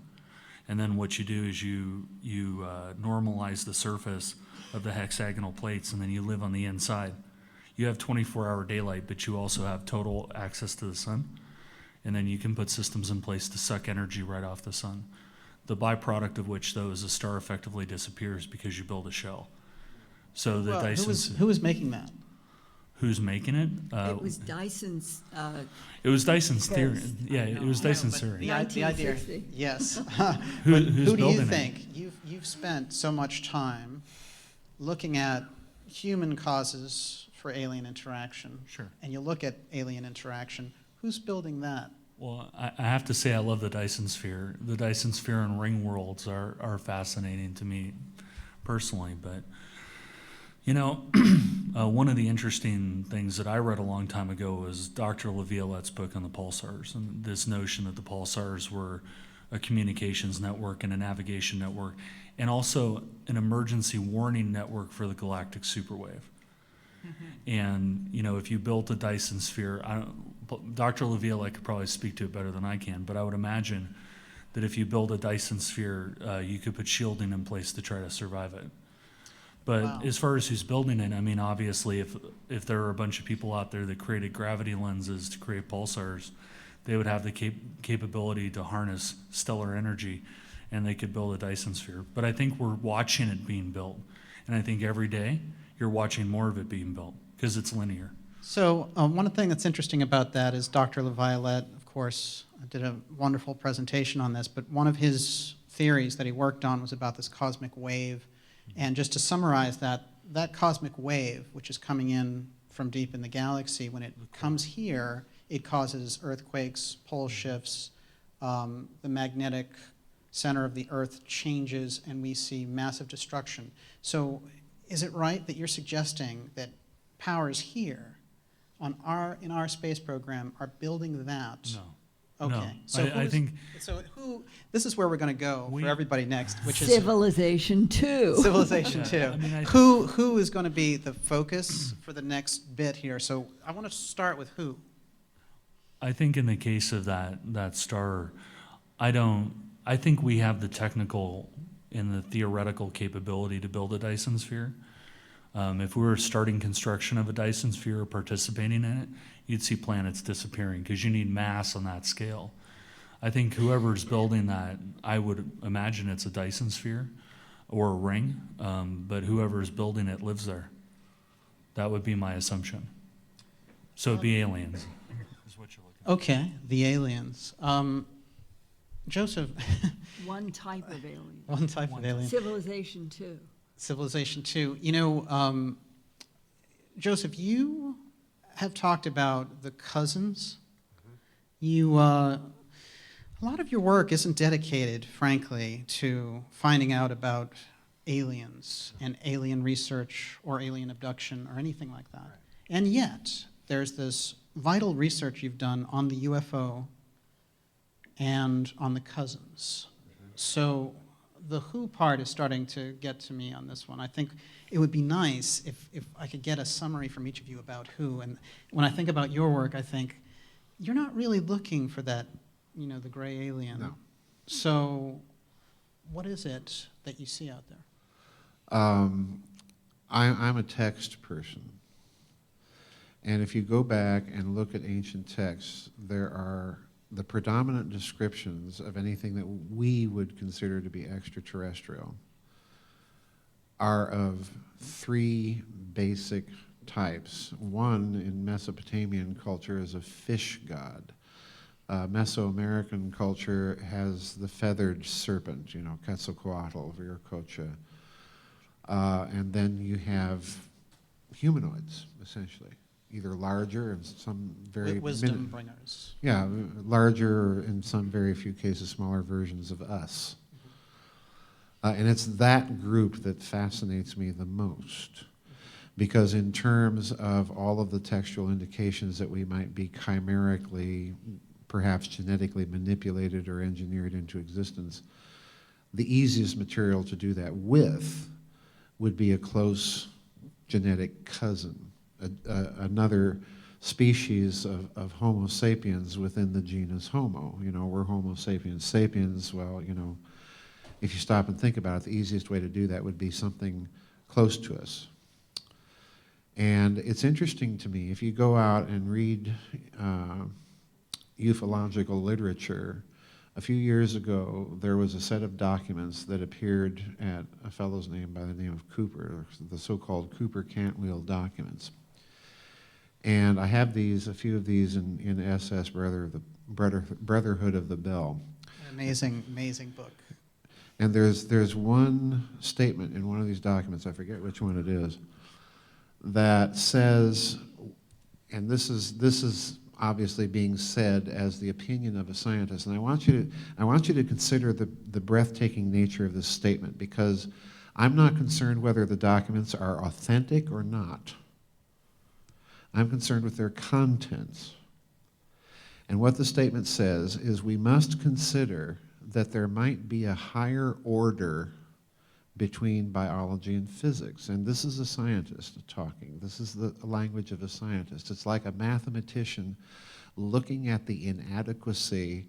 And then what you do is you normalize the surface of the hexagonal plates, and then you live on the inside. You have 24-hour daylight, but you also have total access to the sun. And then you can put systems in place to suck energy right off the sun. The byproduct of which, though, is the star effectively disappears because you build a shell. So the Well, Dyson's, who was making that? who's making it? It was Dyson's, It was Dyson's theory. Yes, Yeah, I it know. was Dyson's But theory. the idea, 1950. yes. Who- But who's who do you building it? think? You've spent so much time looking at human causes for alien interaction. Sure. And you look at alien interaction. Who's building that? Well, I have to say I love the Dyson sphere. The Dyson sphere and ring worlds are fascinating to me personally. But, one of the interesting things that I read a long time ago was Dr. Laviolette's book on the pulsars, and this notion that the pulsars were a communications network and a navigation network, and also an emergency warning network for the galactic superwave. And, if you built a Dyson sphere, Dr. Laviolette could probably speak to it better than I can, but I would imagine that if you build a Dyson sphere, you could put shielding in place to try to survive it. But Wow. as far as who's building it, I mean, obviously, if there are a bunch of people out there that created gravity lenses to create pulsars, they would have the capability to harness stellar energy, and they could build a Dyson sphere. But I think we're watching it being built, and I think every day you're watching more of it being built because it's linear. So one thing that's interesting about that is Dr. Laviolette, of course, did a wonderful presentation on this, but one of his theories that he worked on was about this cosmic wave. And just to summarize that cosmic wave, which is coming in from deep in the galaxy, when it comes here, it causes earthquakes, pole shifts, the magnetic center of the Earth changes, and we see massive destruction. So is it right that you're suggesting that powers here in our space program are building that? No. Okay. No. So I think this is where we're going to go We- for everybody next, which is Civilization 2. Civilization Yeah, 2. I mean, Who is going to be the focus for the next bit here? So I want to start with who. I think in the case of that star, I think we have the technical and the theoretical capability to build a Dyson sphere. If we were starting construction of a Dyson sphere or participating in it, you'd see planets disappearing because you need mass on that scale. I think whoever's building that, I would imagine it's a Dyson sphere or a ring, but whoever's building it lives there. That would be my assumption. So it'd be aliens, is what you're looking at. Okay, the aliens. Joseph, One type of alien. one type of alien. Civilization 2. Civilization 2. Joseph, you have talked about the cousins. A lot of your work isn't dedicated, frankly, to finding out about aliens and alien research or alien abduction or anything like that. And yet, there's this vital research you've done on the UFO and on the cousins. So the who part is starting to get to me on this one. I think it would be nice if I could get a summary from each of you about who. And when I think about your work, I think you're not really looking for that, the gray alien. No. So what is it that you see out there? I'm a text person. And if you go back and look at ancient texts, there are the predominant descriptions of anything that we would consider to be extraterrestrial are of three basic types. One, in Mesopotamian culture, is a fish god. Mesoamerican culture has the feathered serpent, Quetzalcoatl, Viracocha. And then you have humanoids, essentially, either larger and some very Wisdom bringers. yeah, larger, or in some very few cases, smaller versions of us. And it's that group that fascinates me the most, because in terms of all of the textual indications that we might be chimerically, perhaps genetically manipulated or engineered into existence, the easiest material to do that with would be a close genetic cousin, another species of Homo sapiens within the genus Homo. We're Homo sapiens sapiens. Well, if you stop and think about it, the easiest way to do that would be something close to us. And it's interesting to me, if you go out and read ufological literature, a few years ago, there was a set of documents that appeared at a fellow's name by the name of Cooper, the so-called Cooper-Cantwell documents. And I have a few of these in SS Brotherhood of the Bell. Amazing, amazing book. And there's one statement in one of these documents, I forget which one it is, that says, and this is obviously being said as the opinion of a scientist, and I want you to consider the breathtaking nature of this statement, because I'm not concerned whether the documents are authentic or not. I'm concerned with their contents. And what the statement says is we must consider that there might be a higher order between biology and physics. And this is a scientist talking. This is the language of a scientist. It's like a mathematician looking at the inadequacy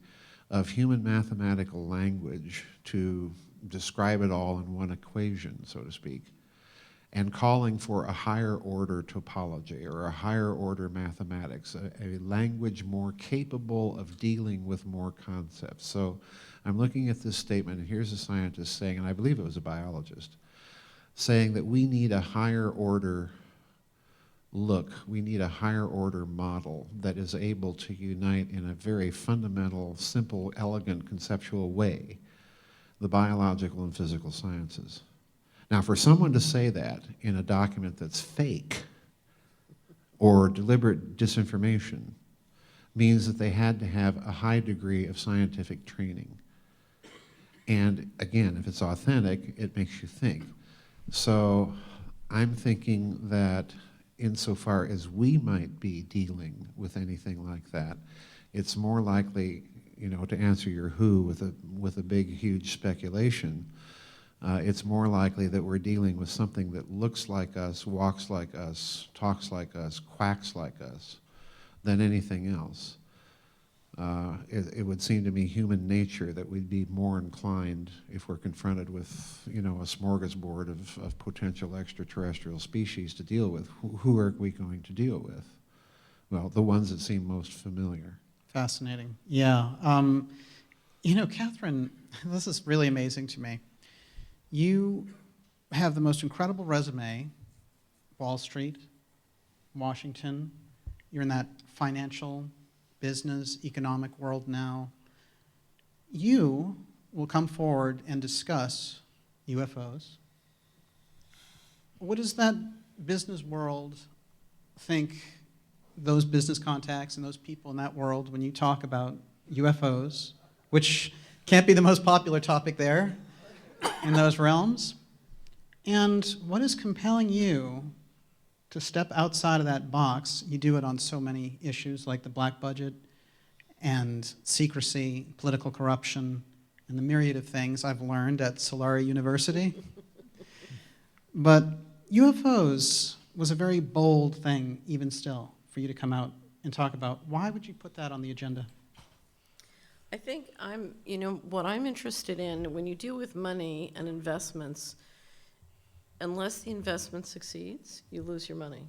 of human mathematical language to describe it all in one equation, so to speak, and calling for a higher order topology or a higher order mathematics, a language more capable of dealing with more concepts. So I'm looking at this statement, and here's a scientist saying, and I believe it was a biologist, saying that we need a higher order look, we need a higher order model that is able to unite in a very fundamental, simple, elegant, conceptual way the biological and physical sciences. Now, for someone to say that in a document that's fake or deliberate disinformation means that they had to have a high degree of scientific training. And again, if it's authentic, it makes you think. So I'm thinking that insofar as we might be dealing with anything like that, it's more likely, to answer your who with a big, huge speculation, it's more likely that we're dealing with something that looks like us, walks like us, talks like us, quacks like us, than anything else. It would seem to me human nature that we'd be more inclined, if we're confronted with, a smorgasbord of potential extraterrestrial species to deal with. Who are we going to deal with? Well, the ones that seem most familiar. Fascinating. Yeah. Catherine, this is really amazing to me. You have the most incredible resume, Wall Street, Washington. You're in that financial, business, economic world now. You will come forward and discuss UFOs. What does that business world think, those business contacts and those people in that world, when you talk about UFOs, which can't be the most popular topic there in those realms? And what is compelling you to step outside of that box? You do it on so many issues like the black budget and secrecy, political corruption, and the myriad of things I've learned at Solari University. But UFOs was a very bold thing, even still, for you to come out and talk about. Why would you put that on the agenda? I think what I'm interested in, when you deal with money and investments, unless the investment succeeds, you lose your money.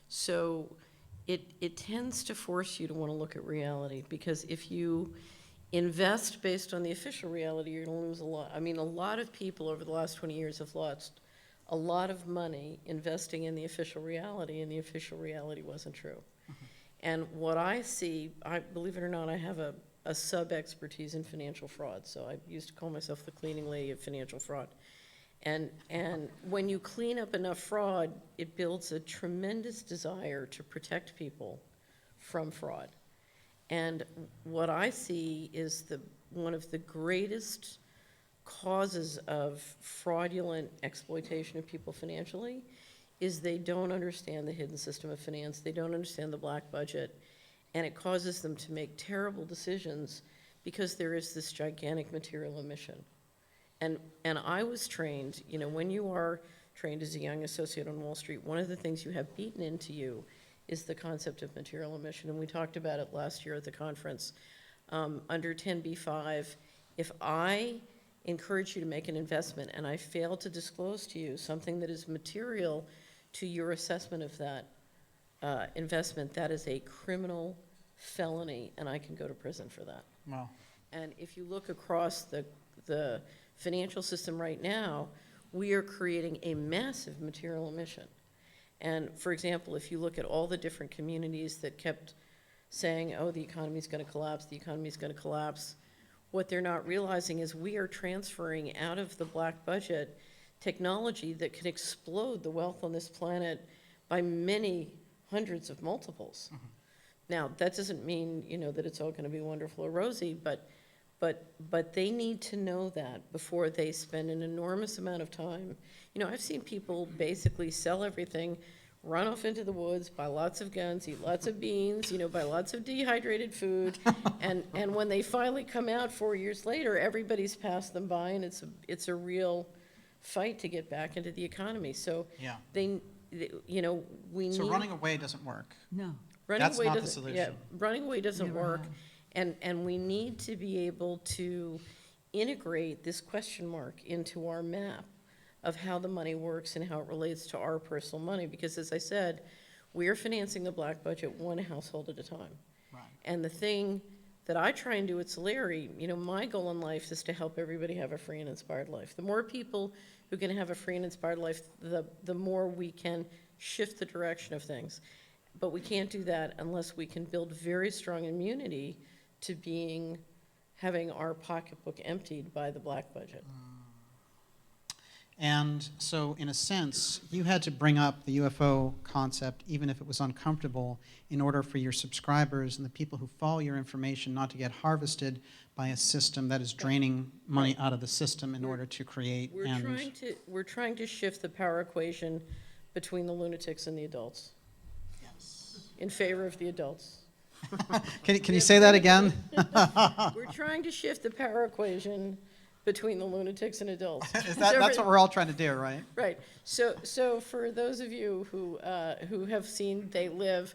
So it tends to force you to want to look at reality, because if you invest based on the official reality, you're going to lose a lot. I mean, a lot of people over the last 20 years have lost a lot of money investing in the official reality, and the official reality wasn't true. And what I see, believe it or not, I have a sub-expertise in financial fraud, so I used to call myself the cleaning lady of financial fraud. And when you clean up enough fraud, it builds a tremendous desire to protect people from fraud. And what I see is one of the greatest causes of fraudulent exploitation of people financially is they don't understand the hidden system of finance. They don't understand the black budget. And it causes them to make terrible decisions because there is this gigantic material emission. And I was trained, you know, when you are trained as a young associate on Wall Street, one of the things you have beaten into you is the concept of material emission. And we talked about it last year at the conference. Under 10b-5, if I encourage you to make an investment and I fail to disclose to you something that is material to your assessment of that investment, that is a criminal felony, and I can go to prison for that. Wow. And if you look across the financial system right now, we are creating a massive material emission. And for example, if you look at all the different communities that kept saying, oh, the economy's going to collapse, the economy's going to collapse, what they're not realizing is we are transferring out of the black budget technology that could explode the wealth on this planet by many hundreds of multiples. Mm-hmm. Now, that doesn't mean, you know, that it's all going to be wonderful or rosy, but they need to know that before they spend an enormous amount of time. You know, I've seen people basically sell everything, run off into the woods, buy lots of guns, eat lots of beans, you know, buy lots of dehydrated food, and when they finally come out 4 years later, everybody's passed them by, and it's a real fight to get back into the economy. So Yeah. you know, we need. So running away doesn't work. No. Running That's away not the doesn't- solution. Yeah, running away doesn't Never work, have. and we need to be able to integrate this question mark into our map of how the money works and how it relates to our personal money, because as I said, we are financing the black budget one household at a time. Right. And the thing that I try and do at Solari, you know, my goal in life is to help everybody have a free and inspired life. The more people who can have a free and inspired life, the more we can shift the direction of things. But we can't do that unless we can build very strong immunity to having our pocketbook emptied by the black budget. And so, in a sense, you had to bring up the UFO concept, even if it was uncomfortable, in order for your subscribers and the people who follow your information not to get harvested by a system that is draining money out of the system in order to create. We're trying to shift the power equation between the lunatics and the adults, Yes. in favor of the adults. Can you say that again? We're trying to shift the power equation between the lunatics and adults. That's what we're all trying to do, right? Right. So for those of you who have seen They Live,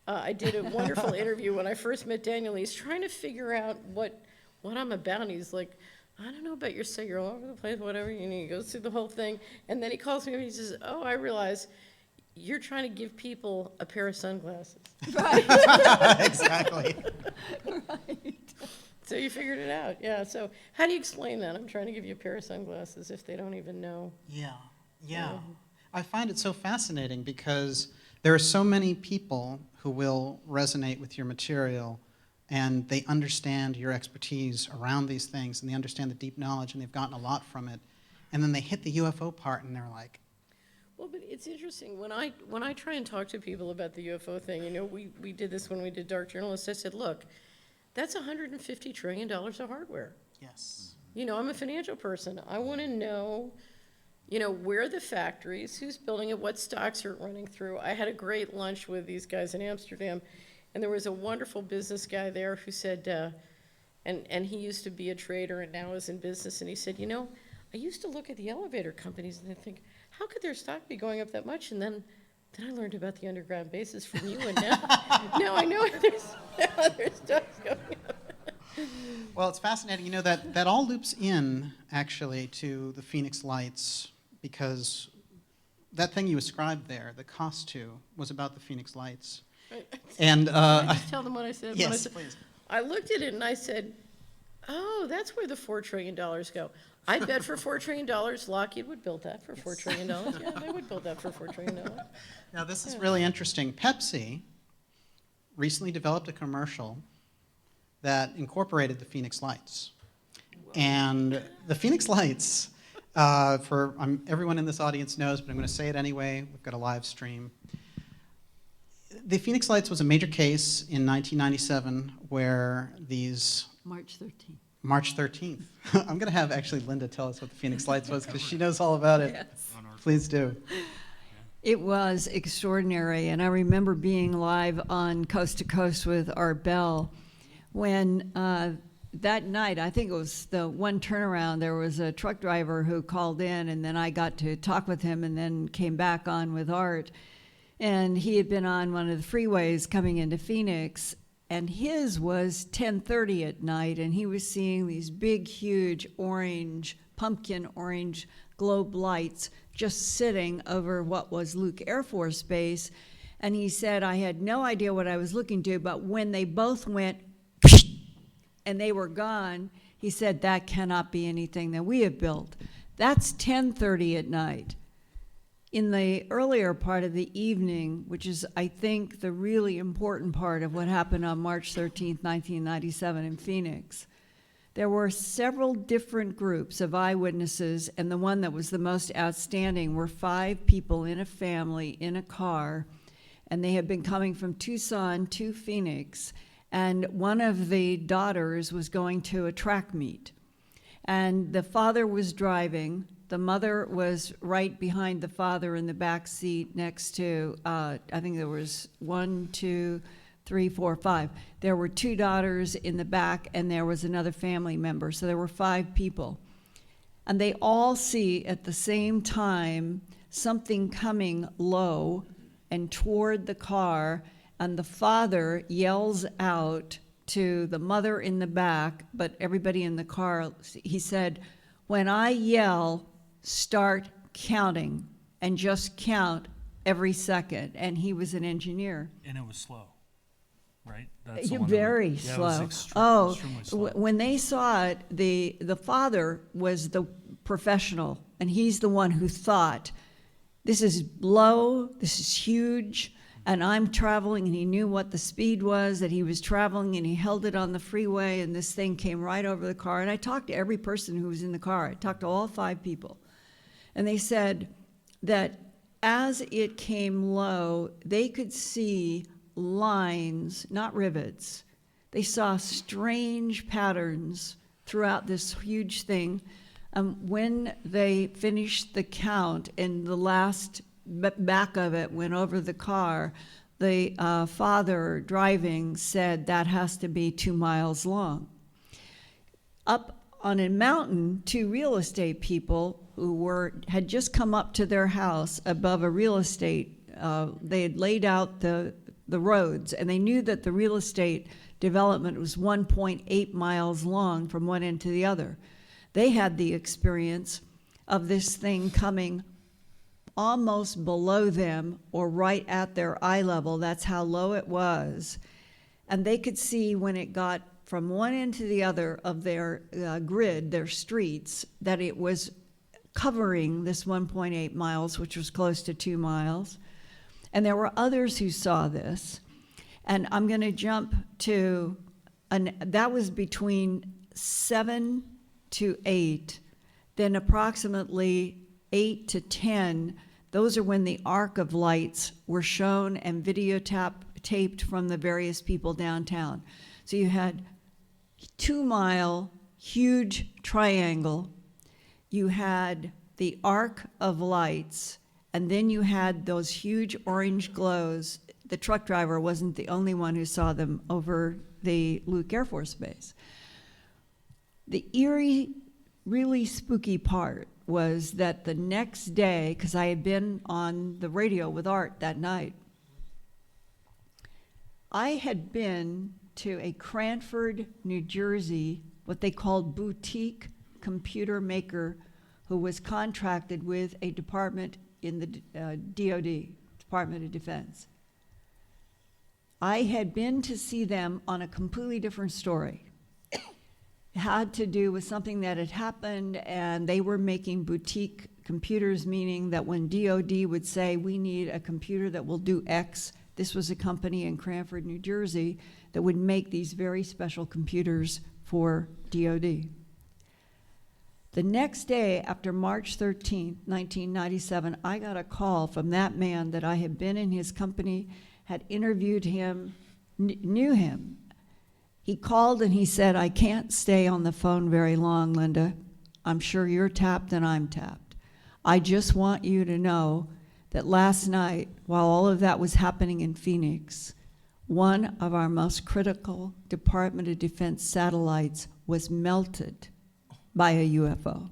I did a wonderful interview when I first met Daniel. He's trying to figure out what I'm about. And he's like, I don't know about your site. You're all over the place, whatever. And he goes through the whole thing. And then he calls me up and he says, oh, I realize you're trying to give people a pair of sunglasses. Exactly. Right. So you figured it out, yeah. So how do you explain that? I'm trying to give you a pair of sunglasses if they don't even know. Yeah. I find it so fascinating because there are so many people who will resonate with your material and they understand your expertise around these things and they understand the deep knowledge and they've gotten a lot from it. And then they hit the UFO part and they're like, Well, but it's interesting. When I try and talk to people about the UFO thing, you know, we did this when we did Dark Journalists. I said, look, that's $150 trillion of hardware. yes. You know, I'm a financial person. I want to know, you know, where are the factories, who's building it, what stocks are it running through. I had a great lunch with these guys in Amsterdam, and there was a wonderful business guy there who said, and he used to be a trader and now is in business, and he said, you know, I used to look at the elevator companies and I think, how could their stock be going up that much? And then I learned about the underground bases from you, and now I know their stock's going up. Well, it's fascinating. You know, that all loops in, actually, to the Phoenix Lights, because that thing you ascribed there, the cost to, was about the Phoenix Lights. And I just tell them what I said. When I yes, said- please. I looked at it and I said, oh, that's where the $4 trillion go. I bet for $4 trillion, Lockheed would build that for $4 trillion. Yeah, they would build that for $4 trillion. Now, this is really interesting. Pepsi recently developed a commercial that incorporated the Phoenix Lights. And the Phoenix Lights, everyone in this audience knows, but I'm going to say it anyway. We've got a live stream. The Phoenix Lights was a major case in 1997 where these March 13th. March 13th. I'm going to have actually Linda tell us what the Phoenix Lights was because she knows all about it. Yes. Please do. It was extraordinary, and I remember being live on Coast to Coast with Art Bell when that night, I think it was the one turnaround, there was a truck driver who called in, and then I got to talk with him and then came back on with Art. And he had been on one of the freeways coming into Phoenix, and his was 10:30 at night, and he was seeing these big, huge orange, pumpkin orange globe lights just sitting over what was Luke Air Force Base. And he said, I had no idea what I was looking to, but when they both went and they were gone, he said, that cannot be anything that we have built. That's 10:30 at night. In the earlier part of the evening, which is, I think, the really important part of what happened on March 13th, 1997 in Phoenix, there were several different groups of eyewitnesses, and the one that was the most outstanding were 5 people in a family in a car, and they had been coming from Tucson to Phoenix, and one of the daughters was going to a track meet. And the father was driving. The mother was right behind the father in the back seat next to, I think there was 1, 2, 3, 4, 5. There were 2 daughters in the back, and there was another family member. So there were 5 people. And they all see at the same time something coming low and toward the car, and the father yells out to the mother in the back, but everybody in the car, he said, when I yell, start counting, and just count every second. And he was an engineer. And it was slow, right? That's the one that Very yeah, it slow. was extremely slow. When they saw it, the father was the professional, and he's the one who thought, this is low, this is huge, and I'm traveling, and he knew what the speed was that he was traveling, and he held it on the freeway, and this thing came right over the car. And I talked to every person who was in the car. I talked to all 5 people. And they said that as it came low, they could see lines, not rivets. They saw strange patterns throughout this huge thing. When they finished the count and the last back of it went over the car, the father driving said that has to be 2 miles long. Up on a mountain, 2 real estate people who had just come up to their house above a real estate, they had laid out the roads, and they knew that the real estate development was 1.8 miles long from one end to the other. They had the experience of this thing coming almost below them or right at their eye level. That's how low it was. And they could see when it got from one end to the other of their grid, their streets, that it was covering this 1.8 miles, which was close to 2 miles. And there were others who saw this. And I'm going to jump to, that was between 7 to 8, then approximately 8 to 10, those are when the arc of lights were shown and videotaped from the various people downtown. So you had 2-mile huge triangle, you had the arc of lights, and then you had those huge orange glows. The truck driver wasn't the only one who saw them over the Luke Air Force Base. The eerie, really spooky part was that the next day, because I had been on the radio with Art that night, I had been to a Cranford, New Jersey, what they called boutique computer maker, who was contracted with a department in the DOD, Department of Defense. I had been to see them on a completely different story. It had to do with something that had happened, and they were making boutique computers, meaning that when DoD would say, we need a computer that will do X, this was a company in Cranford, New Jersey, that would make these very special computers for DoD. The next day, after March 13th, 1997, I got a call from that man that I had been in his company, had interviewed him, knew him. He called and he said, I can't stay on the phone very long, Linda. I'm sure you're tapped and I'm tapped. I just want you to know that last night, while all of that was happening in Phoenix, one of our most critical Department of Defense satellites was melted by a UFO.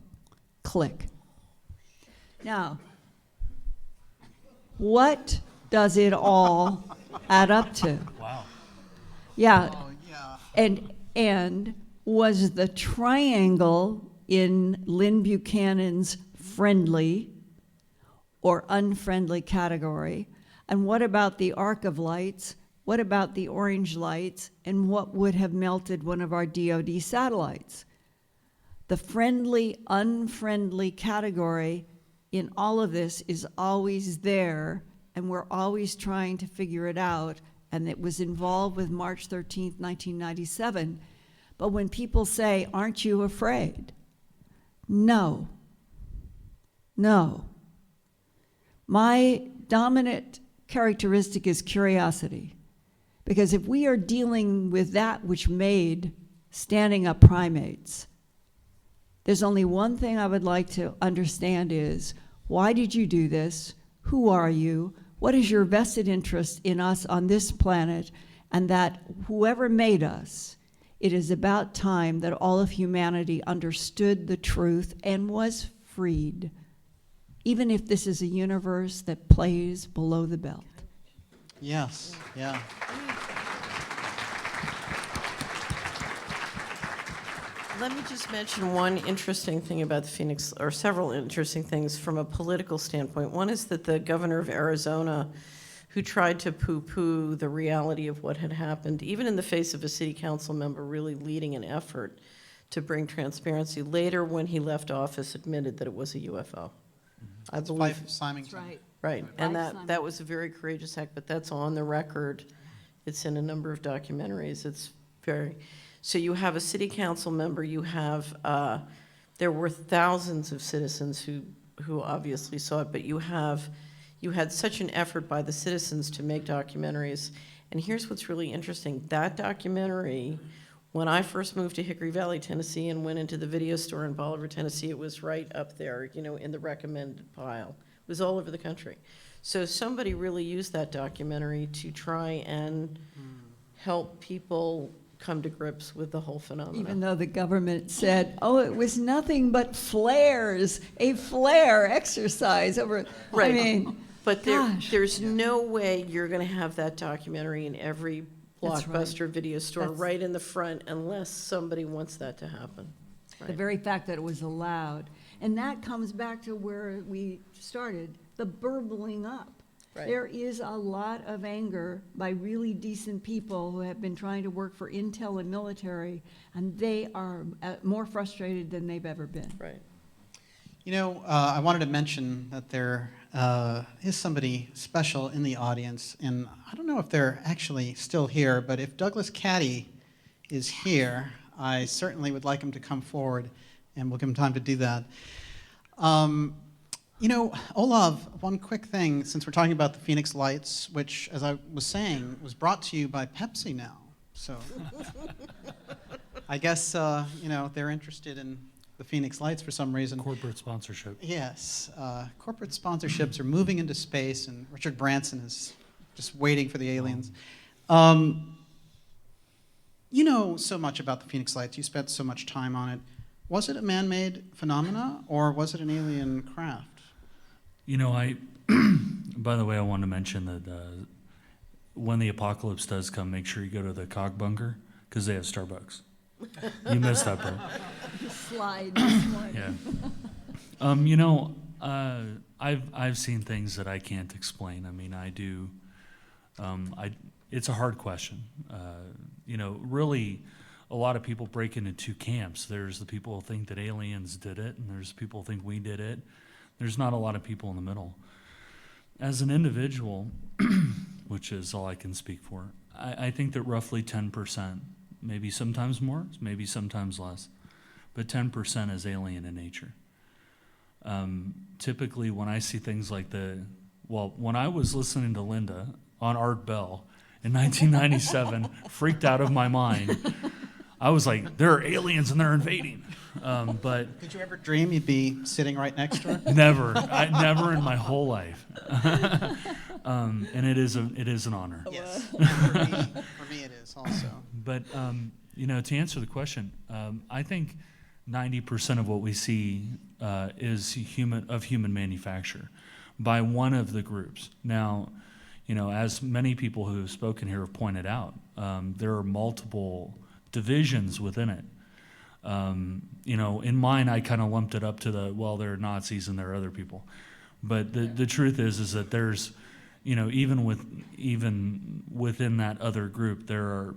Click. Now, what does it all add up to? Wow. Yeah. And was the triangle in Lynn Buchanan's friendly or unfriendly category? And what about the arc of lights? What about the orange lights? And what would have melted one of our DoD satellites? The friendly, unfriendly category in all of this is always there, and we're always trying to figure it out, and it was involved with March 13th, 1997. But when people say, aren't you afraid? No. No. My dominant characteristic is curiosity, because if we are dealing with that which made standing up primates, there's only one thing I would like to understand is, why did you do this? Who are you? What is your vested interest in us on this planet? And that whoever made us, it is about time that all of humanity understood the truth and was freed, even if this is a universe that plays below the belt. Yes, yeah. Let me just mention one interesting thing about the Phoenix, or several interesting things from a political standpoint. One is that the governor of Arizona, who tried to poo-poo the reality of what had happened, even in the face of a city council member really leading an effort to bring transparency, later when he left office admitted that it was a UFO. I believe. Fife Symington. Right. Right, and Fife that was a very courageous act, but that's on the record. It's in a number of documentaries. It's very, so you have a city council member, you have, there were thousands of citizens who obviously saw it, but you had such an effort by the citizens to make documentaries. And here's what's really interesting. That documentary, when I first moved to Hickory Valley, Tennessee, and went into the video store in Bolivar, Tennessee, it was right up there, you know, in the recommended pile. It was all over the country. So somebody really used that documentary to try and help people come to grips with the whole phenomenon. Even though the government said, oh, it was nothing but flares, a flare exercise over, Right. I mean, But gosh. there's no way you're going to have that documentary in every That's right. Blockbuster video store That's- right in the front unless somebody wants that to happen. the Right. very fact that it was allowed. And that comes back to where we started, the burbling up. Right. There is a lot of anger by really decent people who have been trying to work for intel and military, and they are more frustrated than they've ever been. Right. You know, I wanted to mention that there is somebody special in the audience, and I don't know if they're actually still here, but if Douglas Caddy is here, I certainly would like him to come forward, and we'll give him time to do that. You know, Olav, one quick thing, since we're talking about the Phoenix Lights, which, as I was saying, was brought to you by Pepsi now. So I guess, you know, they're interested in the Phoenix Lights for some reason. Corporate sponsorship. Yes, corporate sponsorships are moving into space, and Richard Branson is just waiting for the aliens. You know so much about the Phoenix Lights. You spent so much time on it. Was it a man-made phenomena, or was it an alien craft? You know, by the way, I want to mention that when the apocalypse does come, make sure you go to the Cog Bunker, because they have Starbucks. You missed that part. Slide. Yeah. You know, I've seen things that I can't explain. I mean, I do. it's a hard question. Really, a lot of people break into two camps. There's the people who think that aliens did it, and there's people who think we did it. There's not a lot of people in the middle. As an individual, which is all I can speak for, I think that roughly 10%, maybe sometimes more, maybe sometimes less, but 10% is alien in nature. Typically, when I see things like when I was listening to Linda on Art Bell in 1997, freaked out of my mind, I was like, there are aliens and they're invading. But Did you ever dream you'd be sitting right next to her? never, never in my whole life. And it is an honor. Yes. For me it is also. But to answer the question, I think 90% of what we see is human manufacture by one of the groups. Now, as many people who have spoken here have pointed out, there are multiple divisions within it. In mine, I kind of lumped it up to there are Nazis and there are other people. But the truth is that there's, even within that other group, there are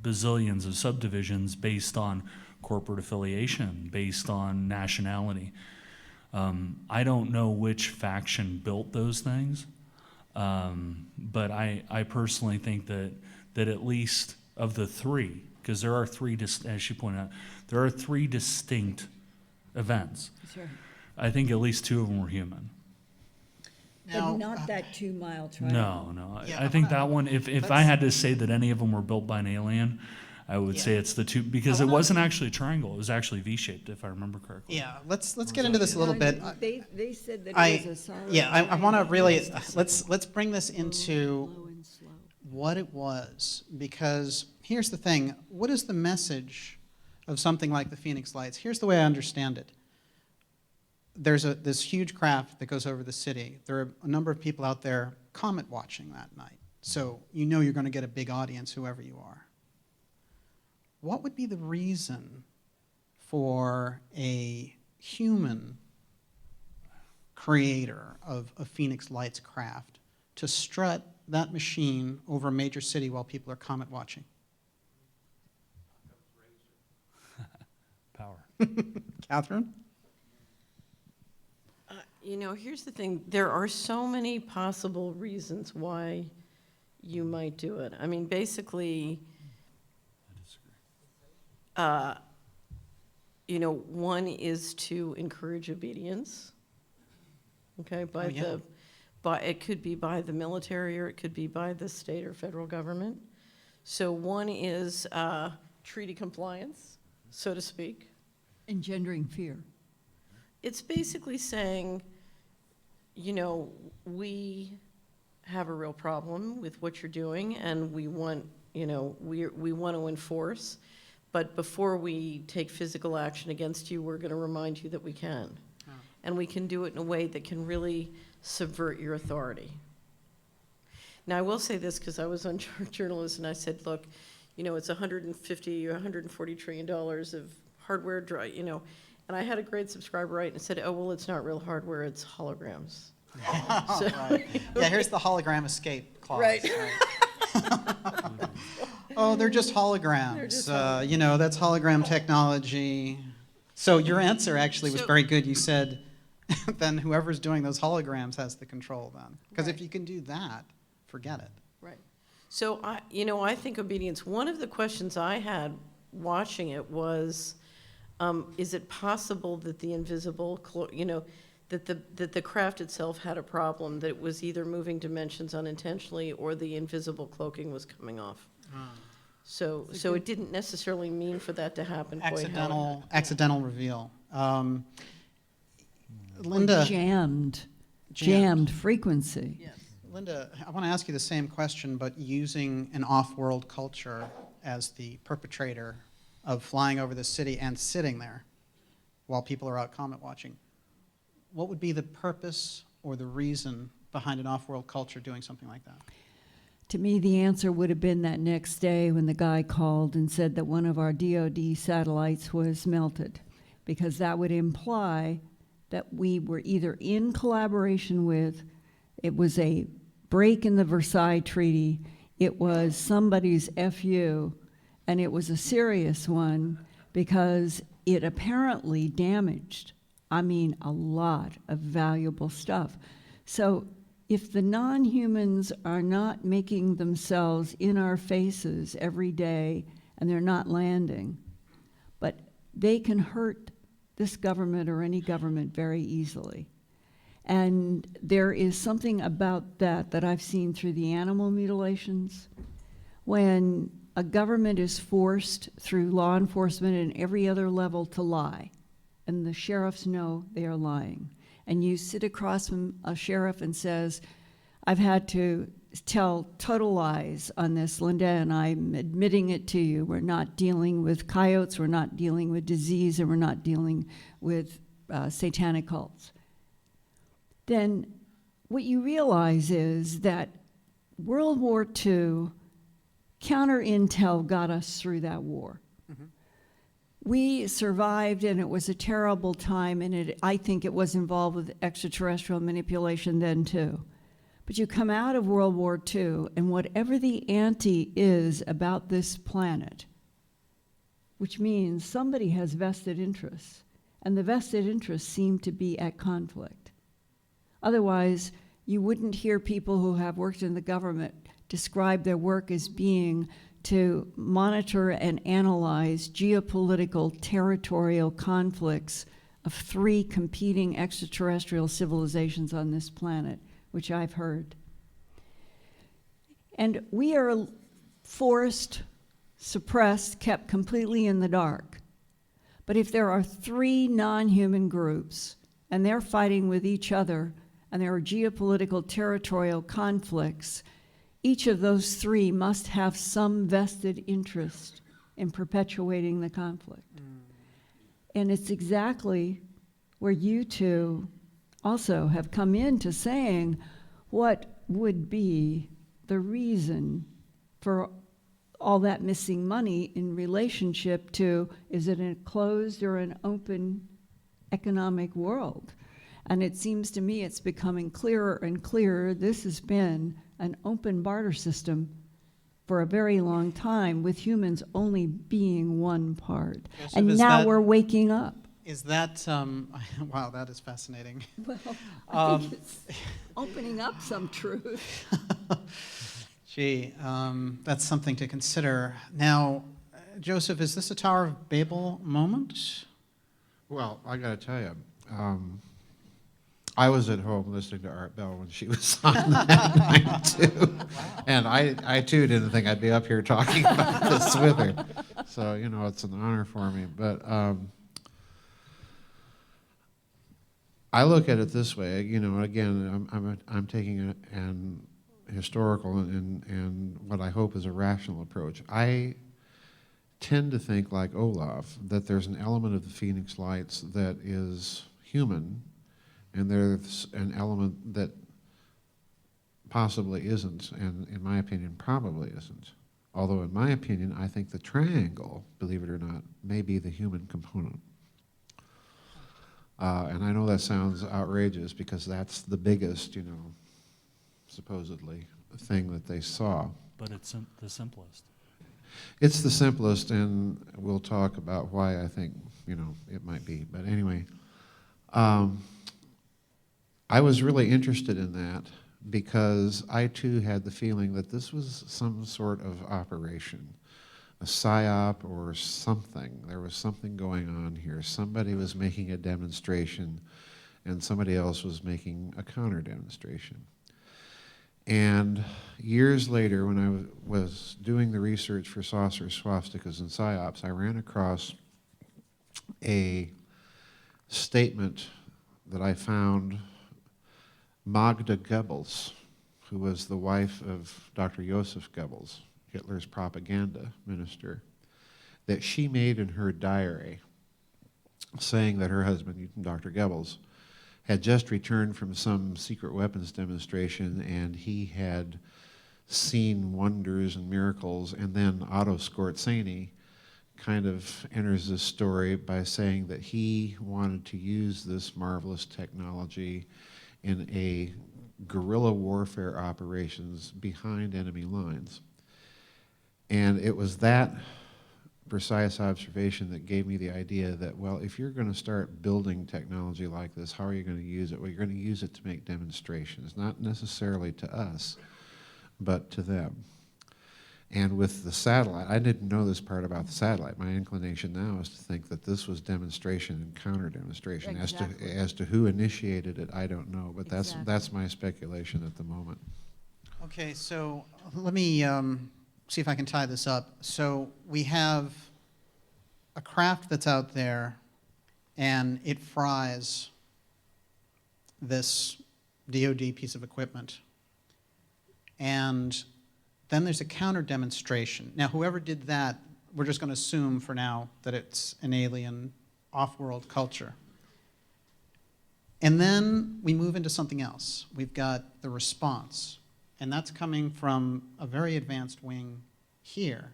bazillions of subdivisions based on corporate affiliation, based on nationality. I don't know which faction built those things, but I personally think that at least of the three, because there are three, as she pointed out, there are three distinct events. Sure. I think at least two of them were human. But not that 2 mile triangle. No. Yeah, I think that one, if I had to say that any of them were built by an alien, I would say it's the two, because it wasn't actually a triangle, it was actually V-shaped, if I remember correctly. Yeah, let's get into this a little bit. They said that it was a solid. I want to really, let's bring this into Low and slow. what it was, because here's the thing. What is the message of something like the Phoenix Lights? Here's the way I understand it. There's this huge craft that goes over the city. There are a number of people out there comet watching that night. So you're going to get a big audience, whoever you are. What would be the reason for a human creator of a Phoenix Lights craft to strut that machine over a major city while people are comet watching? Power. Catherine? Here's the thing. There are so many possible reasons why you might do it. I mean, basically, one is to encourage obedience. Okay, it could be by the military, or it could be by the state or federal government. So one is treaty compliance, so to speak. Engendering fear. It's basically saying, we have a real problem with what you're doing, and we want, we want to enforce, but before we take physical action against you, we're going to remind you that we can. Oh. And we can do it in a way that can really subvert your authority. Now, I will say this, because I was on journalist, and I said, look, it's $150 or $140 trillion of hardware, and I had a great subscriber write and said, oh, well, it's not real hardware, it's holograms. So, Right. Yeah, here's the hologram escape clause. Right. Oh, they're just holograms. They're just that's hologram technology. So your answer actually was very good. You said, then whoever's doing those holograms has the control then. Because if you can do that, forget it. Right. So, I think obedience, one of the questions I had watching it was, is it possible that the invisible, that the craft itself had a problem, that it was either moving dimensions unintentionally or the invisible cloaking was coming off? So it didn't necessarily mean for that to happen. Accidental reveal. Linda. Jammed frequency. Yes. Linda, I want to ask you the same question, but using an off-world culture as the perpetrator of flying over the city and sitting there while people are out comet watching. What would be the purpose or the reason behind an off-world culture doing something like that? To me, the answer would have been that next day when the guy called and said that one of our DoD satellites was melted, because that would imply that we were either in collaboration with, it was a break in the Versailles Treaty, it was somebody's FU, and it was a serious one because it apparently damaged, I mean, a lot of valuable stuff. So if the non-humans are not making themselves in our faces every day and they're not landing, but they can hurt this government or any government very easily. And there is something about that I've seen through the animal mutilations. When a government is forced through law enforcement and every other level to lie, and the sheriffs know they are lying, and you sit across from a sheriff and says, I've had to tell total lies on this, Linda, and I'm admitting it to you. We're not dealing with coyotes, we're not dealing with disease, and we're not dealing with satanic cults. Then what you realize is that World War II, counter-intel got us through that war. Mm-hmm. We survived, and it was a terrible time, and I think it was involved with extraterrestrial manipulation then too. But you come out of World War II, and whatever the ante is about this planet, which means somebody has vested interests, and the vested interests seem to be at conflict. Otherwise, you wouldn't hear people who have worked in the government describe their work as being to monitor and analyze geopolitical territorial conflicts of 3 competing extraterrestrial civilizations on this planet, which I've heard. And we are forced, suppressed, kept completely in the dark. But if there are 3 non-human groups and they're fighting with each other, and there are geopolitical territorial conflicts, each of those 3 must have some vested interest in perpetuating the conflict. And it's exactly where you two also have come into saying what would be the reason for all that missing money in relationship to, is it a closed or an open economic world? And it seems to me it's becoming clearer and clearer. This has been an open barter system for a very long time, with humans only being one part. Joseph, and now we're waking up. Is that, wow, that is fascinating. Well, I think it's opening up some truth. Gee, that's something to consider. Now, Joseph, is this a Tower of Babel moment? Well, I got to tell you, I was at home listening to Art Bell when she was on that night, too. And I, too, didn't think I'd be up here talking about this with her. So, you know, it's an honor for me. But I look at it this way. You know, again, I'm taking an historical and what I hope is a rational approach. I tend to think, like Olav, that there's an element of the Phoenix Lights that is human, and there's an element that possibly isn't, and in my opinion, probably isn't. Although in my opinion, I think the triangle, believe it or not, may be the human component. And I know that sounds outrageous because that's the biggest, you know, supposedly, thing that they saw. But it's the simplest. It's the simplest, and we'll talk about why I think, you know, it might be. But anyway, I was really interested in that because I too had the feeling that this was some sort of operation, a psyop or something. There was something going on here. Somebody was making a demonstration and somebody else was making a counter demonstration. And years later, when I was doing the research for saucers, swastikas, and psyops, I ran across a statement that I found Magda Goebbels, who was the wife of Dr. Joseph Goebbels, Hitler's propaganda minister, that she made in her diary, saying that her husband, Dr. Goebbels, had just returned from some secret weapons demonstration, and he had seen wonders and miracles. And then Otto Skorzeny kind of enters this story by saying that he wanted to use this marvelous technology in a guerrilla warfare operations behind enemy lines. And it was that precise observation that gave me the idea that, well, if you're going to start building technology like this, how are you going to use it? Well, you're going to use it to make demonstrations, not necessarily to us, but to them. And with the satellite, I didn't know this part about the satellite. My inclination now is to think that this was demonstration and counter-demonstration. Exactly. As to who initiated it, I don't know, but Exactly. that's my speculation at the moment. Okay, so let me see if I can tie this up. So we have a craft that's out there, and it fries this DoD piece of equipment. And then there's a counter demonstration. Now, whoever did that, we're just going to assume for now that it's an alien, off-world culture. And then we move into something else. We've got the response. And that's coming from a very advanced wing here.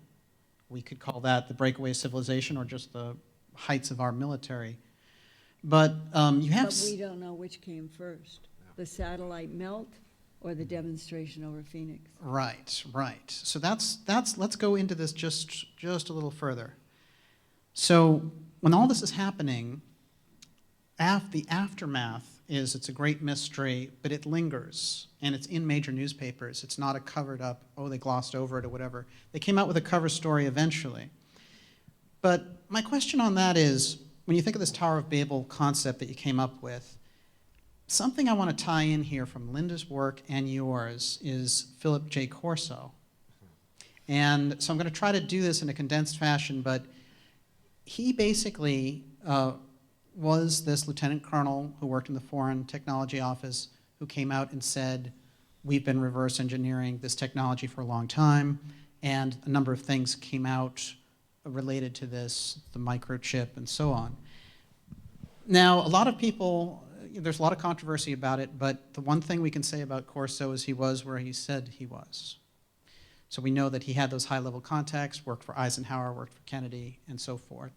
We could call that the breakaway civilization or just the heights of our military. But you have... But we don't know which came first, the satellite melt or the demonstration over Phoenix. Right, right. So let's go into this just a little further. So when all this is happening, the aftermath is it's a great mystery, but it lingers, and it's in major newspapers. It's not a covered up, oh, they glossed over it or whatever. They came out with a cover story eventually. But my question on that is, when you think of this Tower of Babel concept that you came up with, something I want to tie in here from Linda's work and yours is Philip J. Corso. And so I'm going to try to do this in a condensed fashion, but he basically was this lieutenant colonel who worked in the Foreign Technology Office who came out and said, we've been reverse engineering this technology for a long time, and a number of things came out related to this, the microchip and so on. Now, a lot of people, there's a lot of controversy about it, but the one thing we can say about Corso is he was where he said he was. So we know that he had those high-level contacts, worked for Eisenhower, worked for Kennedy, and so forth.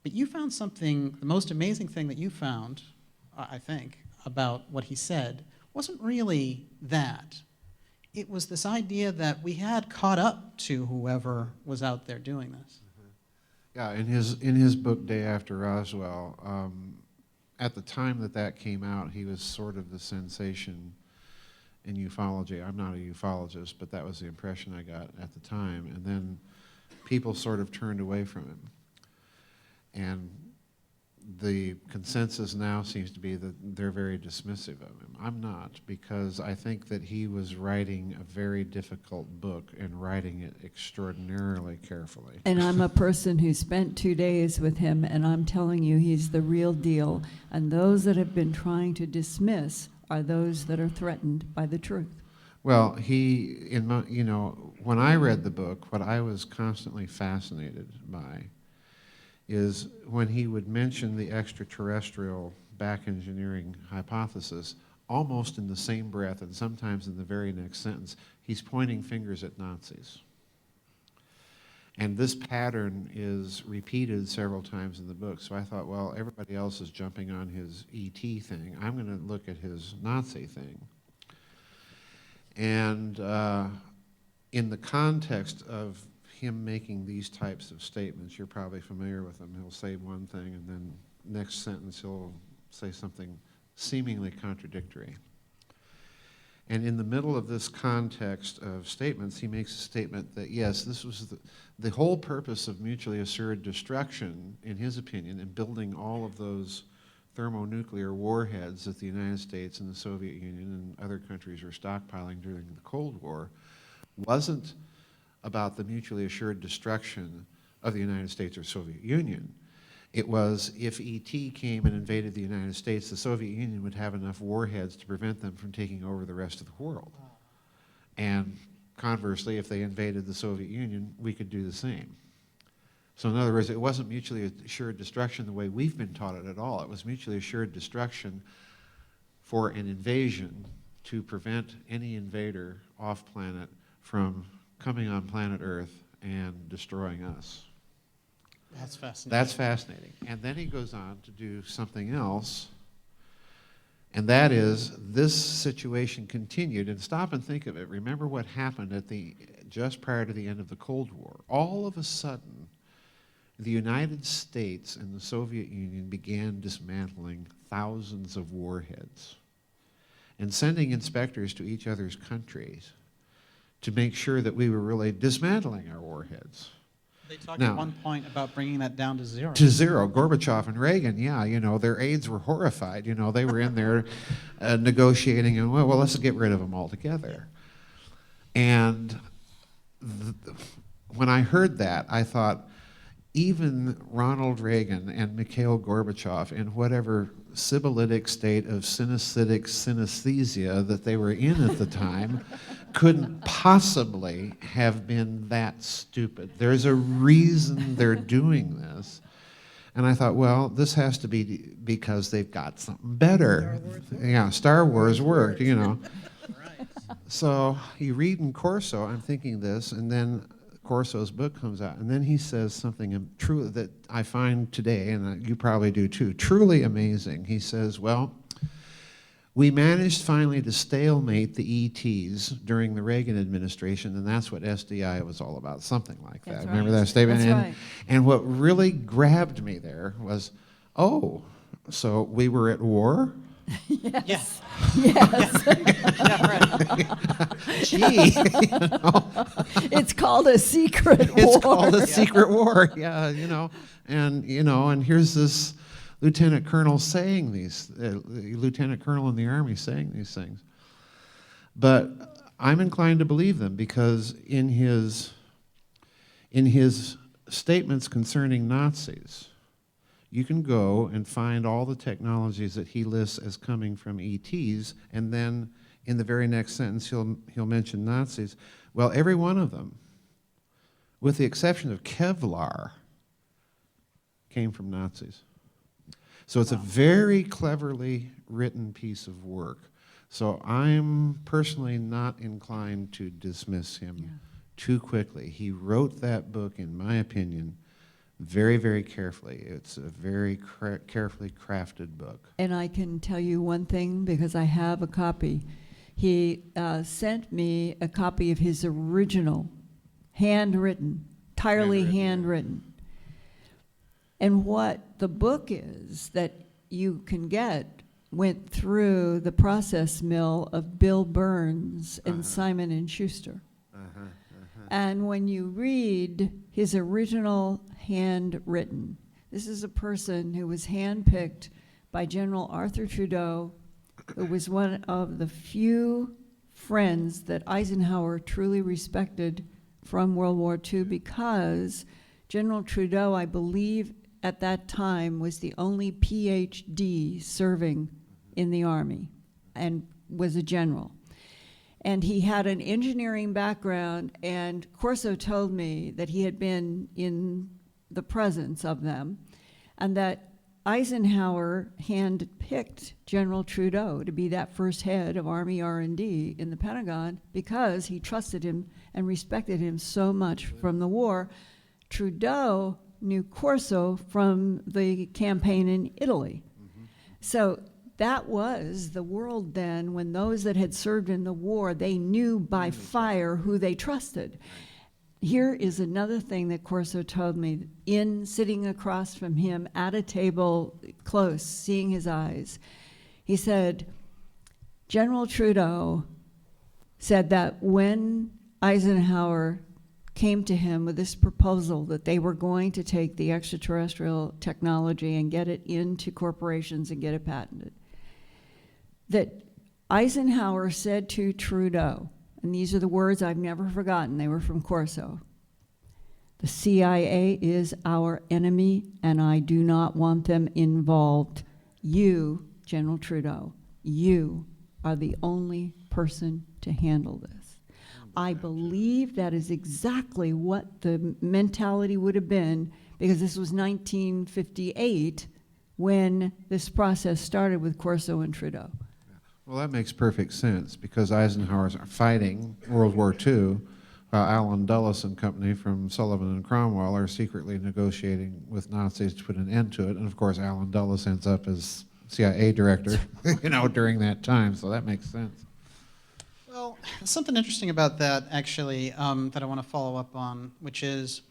But you found something, the most amazing thing that you found, I think, about what he said, wasn't really that. It was this idea that we had caught up to whoever was out there doing this. Yeah, in his book, Day After Roswell, at the time that came out, he was sort of the sensation in ufology. I'm not a ufologist, but that was the impression I got at the time. And then people sort of turned away from him. And the consensus now seems to be that they're very dismissive of him. I'm not, because I think that he was writing a very difficult book and writing it extraordinarily carefully. And I'm a person who spent 2 days with him, and I'm telling you, he's the real deal. And those that have been trying to dismiss are those that are threatened by the truth. Well, when I read the book, what I was constantly fascinated by is when he would mention the extraterrestrial back engineering hypothesis, almost in the same breath and sometimes in the very next sentence, he's pointing fingers at Nazis. And this pattern is repeated several times in the book. So I thought, well, everybody else is jumping on his ET thing. I'm going to look at his Nazi thing. And in the context of him making these types of statements, you're probably familiar with them. He'll say one thing, and then next sentence he'll say something seemingly contradictory. And in the middle of this context of statements, he makes a statement that, yes, this was the whole purpose of mutually assured destruction, in his opinion, in building all of those thermonuclear warheads that the United States and the Soviet Union and other countries were stockpiling during the Cold War, wasn't about the mutually assured destruction of the United States or Soviet Union. It was if ET came and invaded the United States, the Soviet Union would have enough warheads to prevent them from taking over the rest of the world. And conversely, if they invaded the Soviet Union, we could do the same. So in other words, it wasn't mutually assured destruction the way we've been taught it at all. It was mutually assured destruction for an invasion to prevent any invader off planet from coming on planet Earth and destroying us. That's fascinating. That's fascinating. And then he goes on to do something else, and that is this situation continued. And stop and think of it. Remember what happened just prior to the end of the Cold War, all of a sudden, the United States and the Soviet Union began dismantling thousands of warheads and sending inspectors to each other's countries to make sure that we were really dismantling our warheads. They talked Now- at one point about bringing that down to zero. To zero. Gorbachev and Reagan, yeah, you know, their aides were horrified. You know, they were in there negotiating, and well, let's get rid of them altogether. And when I heard that, I thought, even Ronald Reagan and Mikhail Gorbachev, in whatever sibyllitic state of synesthetic synesthesia that they were in at the time, couldn't possibly have been that stupid. There's a reason they're doing this. And I thought, well, this has to be because they've got something better. Yeah, Star Wars worked, you know. So you read in Corso, I'm thinking this, and then Corso's book comes out, and then he says something true that I find today, and you probably do too, truly amazing. He says, well, we managed finally to stalemate the ETs during the Reagan administration, and that's what SDI was all about, something like that. That's Remember right. that statement? That's and, right. and what really grabbed me there was, oh, so we were at war? Yes. Yes. Yeah, right. Gee, you know. It's called a secret war. It's called a secret war, yeah, you know, and here's this lieutenant colonel saying these, lieutenant colonel in the Army saying these things. But I'm inclined to believe them because in his statements concerning Nazis, you can go and find all the technologies that he lists as coming from ETs, and then in the very next sentence he'll mention Nazis. Well, every one of them, with the exception of Kevlar, came from Nazis. So it's a very cleverly written piece of work. So I'm personally not inclined to dismiss him too quickly. He wrote that book, in my opinion, very, very carefully. It's a very carefully crafted book. And I can tell you one thing because I have a copy. He sent me a copy of his original, handwritten, entirely handwritten. And what the book is that you can get went through the process mill of Bill Burns and Simon and Schuster. And when you read his original handwritten, this is a person who was handpicked by General Arthur Trudeau, who was one of the few friends that Eisenhower truly respected from World War II, because General Trudeau, I believe at that time, was the only PhD serving in the Army and was a general. And he had an engineering background, and Corso told me that he had been in the presence of them, and that Eisenhower handpicked General Trudeau to be that first head of Army R&D in the Pentagon because he trusted him and respected him so much from the war. Trudeau knew Corso from the campaign in Italy. So that was the world then, when those that had served in the war, they knew by fire who they trusted. Here is another thing that Corso told me, in sitting across from him at a table close, seeing his eyes. He said, General Trudeau said that when Eisenhower came to him with this proposal that they were going to take the extraterrestrial technology and get it into corporations and get it patented, that Eisenhower said to Trudeau, and these are the words I've never forgotten, they were from Corso, the CIA is our enemy and I do not want them involved. You, General Trudeau, you are the only person to handle this. I believe that is exactly what the mentality would have been, because this was 1958 when this process started with Corso and Trudeau. Well, that makes perfect sense, because Eisenhower's fighting World War II, while Allen Dulles and company from Sullivan and Cromwell are secretly negotiating with Nazis to put an end to it. And of course, Allen Dulles ends up as CIA director, you know, during that time. So that makes sense. Well, something interesting about that, actually, that I want to follow up on, which is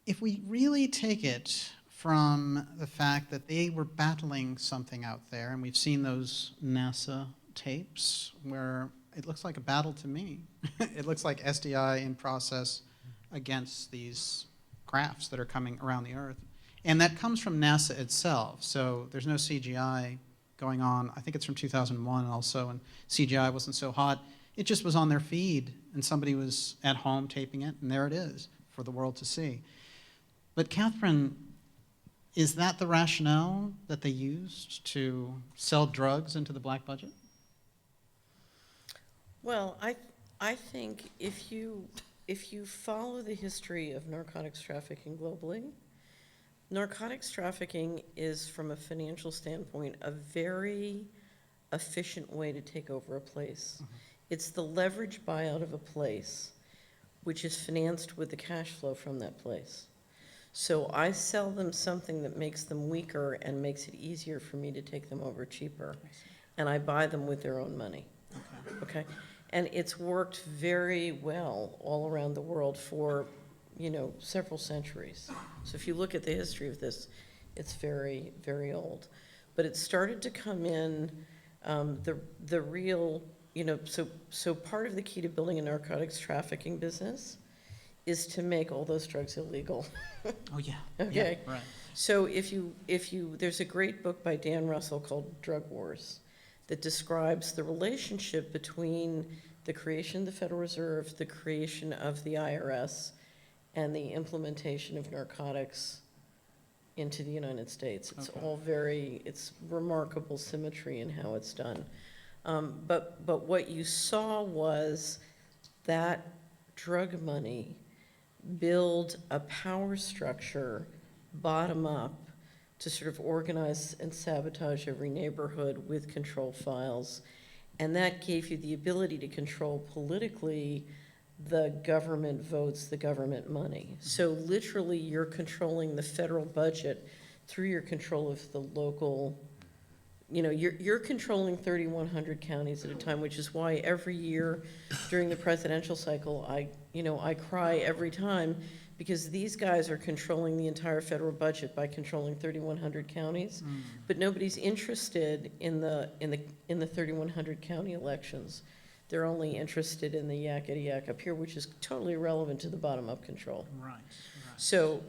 if we really take it from the fact that they were battling something out there, and we've seen those NASA tapes where it looks like a battle to me. It looks like SDI in process against these crafts that are coming around the Earth. And that comes from NASA itself, so there's no CGI going on. I think it's from 2001 also, and CGI wasn't so hot. It just was on their feed, and somebody was at home taping it, and there it is for the world to see. But Catherine, is that the rationale that they used to sell drugs into the black budget? Well, I think if you follow the history of narcotics trafficking globally, narcotics trafficking is, from a financial standpoint, a very efficient way to take over a place. Mm-hmm. It's the leverage buyout of a place, which is financed with the cash flow from that place. So I sell them something that makes them weaker and makes it easier for me to take them over cheaper. And I buy them with their own money. Okay? And it's worked very well all around the world for, several centuries. So if you look at the history of this, it's very, very old. But it started to come in, the real, so part of the key to building a narcotics trafficking business is to make all those drugs illegal. Oh, yeah. Okay. Yeah, right. So if you, there's a great book by Dan Russell called Drug Wars that describes the relationship between the creation of the Federal Reserve, the creation of the IRS, and the implementation of narcotics into the United States. It's all it's remarkable symmetry in how it's done. But what you saw was that drug money build a power structure bottom up to sort of organize and sabotage every neighborhood with control files. And that gave you the ability to control politically the government votes, the government money. So literally you're controlling the federal budget through your control of the local, you're controlling 3,100 counties at a time, which is why every year during the presidential cycle, I cry every time, because these guys are controlling the entire federal budget by controlling 3,100 counties, but nobody's interested in the 3,100 county elections. They're only interested in the yakety yak up here, which is totally irrelevant to the bottom-up control. Right. So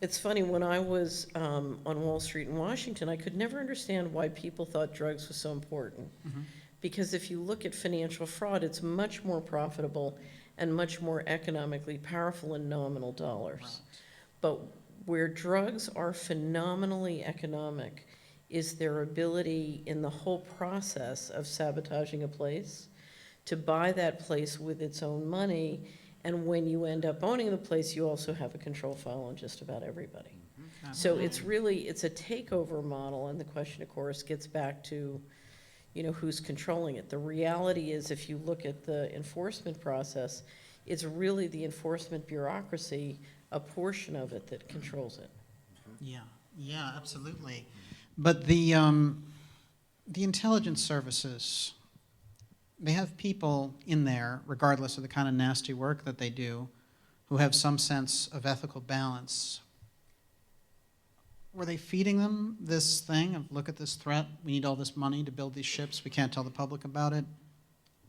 it's funny, when I was on Wall Street in Washington, I could never understand why people thought drugs was so important. Mm-hmm. Because if you look at financial fraud, it's much more profitable and much more economically powerful in nominal dollars. Right. But where drugs are phenomenally economic is their ability in the whole process of sabotaging a place to buy that place with its own money. And when you end up owning the place, you also have a control file on just about everybody. Mm-hmm. So it's a takeover model, and the question, of course, gets back to, who's controlling it. The reality is, if you look at the enforcement process, it's really the enforcement bureaucracy, a portion of it, that controls it. Yeah, absolutely. But the intelligence services, they have people in there, regardless of the kind of nasty work that they do, who have some sense of ethical balance. Were they feeding them this thing of, look at this threat, we need all this money to build these ships, we can't tell the public about it,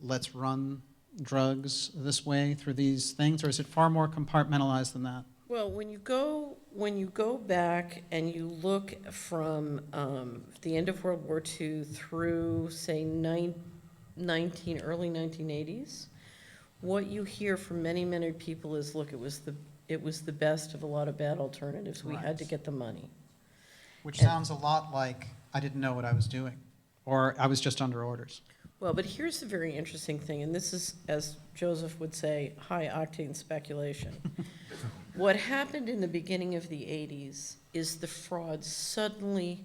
let's run drugs this way through these things, or is it far more compartmentalized than that? Well, when you go back and you look from the end of World War II through, say, early 1980s, what you hear from many, many people is, look, it was the best of a lot of bad alternatives. We had to get the money. Which sounds a lot like I didn't know what I was doing, or I was just under orders. Well, but here's the very interesting thing, and this is, as Joseph would say, high-octane speculation. What happened in the beginning of the 80s is the fraud suddenly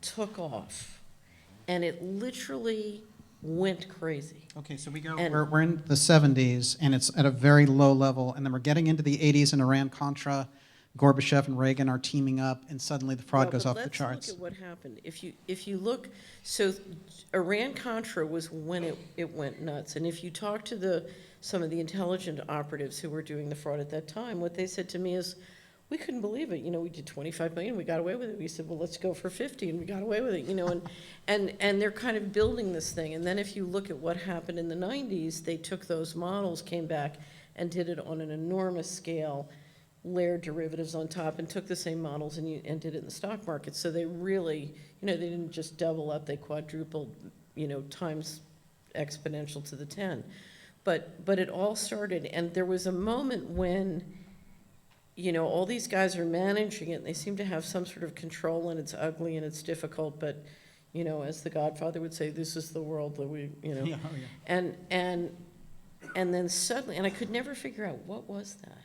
took off, and it literally went crazy. Okay, so we're in the 70s, and it's at a very low level, and then we're getting into the 80s in Iran-Contra. Gorbachev and Reagan are teaming up, and suddenly the fraud Well, goes but off the let's charts. look at what happened. If you look, so Iran-Contra was when it went nuts. And if you talk to some of the intelligence operatives who were doing the fraud at that time, what they said to me is, we couldn't believe it. We did 25 million, we got away with it. We said, well, let's go for 50, and we got away with it. And they're kind of building this thing. And then if you look at what happened in the 90s, they took those models, came back, and did it on an enormous scale, layered derivatives on top, and took the same models and did it in the stock market. So they really, they didn't just double up, they quadrupled, times exponential to the 10. But it all started, and there was a moment when, all these guys are managing it, and they seem to have some sort of control, and it's ugly and it's difficult, but, as the Godfather would say, this is the world that we, Yeah, oh, yeah. And then suddenly, and I could never figure out what was that.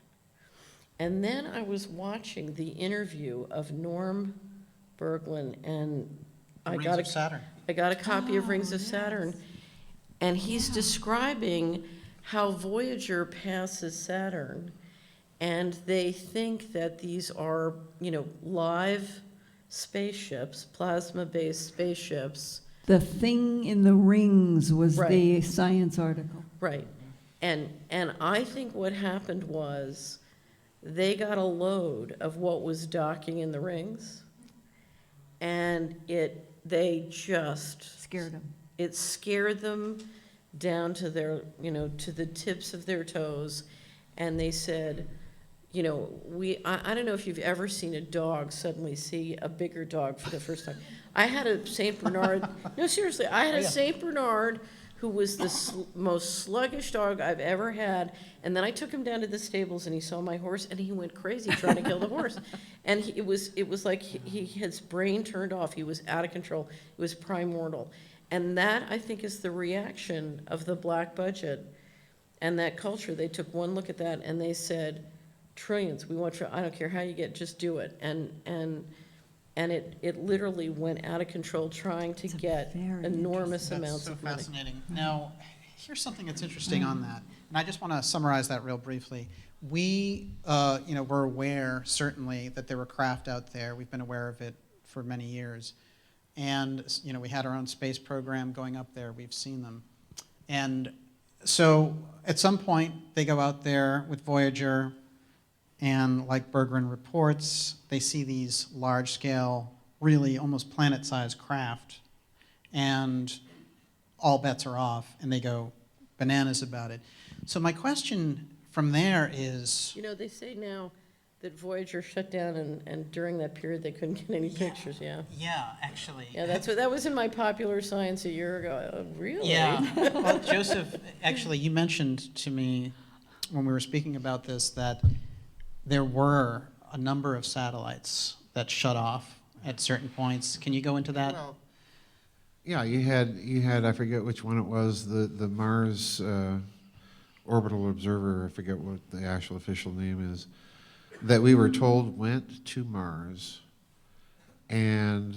And then I was watching the interview of Norm Berglund, and I Rings got of Saturn. I got a copy of Rings of Saturn, and he's describing how Voyager passes Saturn, and they think that these are, live spaceships, plasma-based spaceships. The thing in the rings was Right. the science article. Right. And I think what happened was they got a load of what was docking in the rings, and they just Scared him. it scared them down to their, to the tips of their toes, and they said, I don't know if you've ever seen a dog suddenly see a bigger dog for the first time. I had a Saint Bernard, no, seriously, I had a Saint Bernard who was the most sluggish dog I've ever had, and then I took him down to the stables, and he saw my horse, and he went crazy trying to kill the horse. And it was like his brain turned off. He was out of control. It was primordial. And that, I think, is the reaction of the black budget and that culture. They took one look at that, and they said, trillions, we want, I don't care how you get, just do it. And it literally went out of control trying to get very enormous That's amounts so of money. fascinating. Now, here's something that's interesting on that, and I just want to summarize that real briefly. We, were aware, certainly, that there were craft out there. We've been aware of it for many years. And, we had our own space program going up there. We've seen them. And so, at some point, they go out there with Voyager, and like Berggren reports, they see these large-scale, really almost planet-sized craft, and all bets are off, and they go bananas about it. So my question from there is... They say now that Voyager shut down, and during that period, they couldn't get any pictures, yeah. Yeah, actually. Yeah, that was in my Popular Science a year ago. Oh, really? Yeah. Well, Joseph, actually, you mentioned to me when we were speaking about this that there were a number of satellites that shut off at certain points. Can you go into that? Well, yeah, you had I forget which one it was, the Mars Orbital Observer, I forget what the actual official name is, that we were told went to Mars, and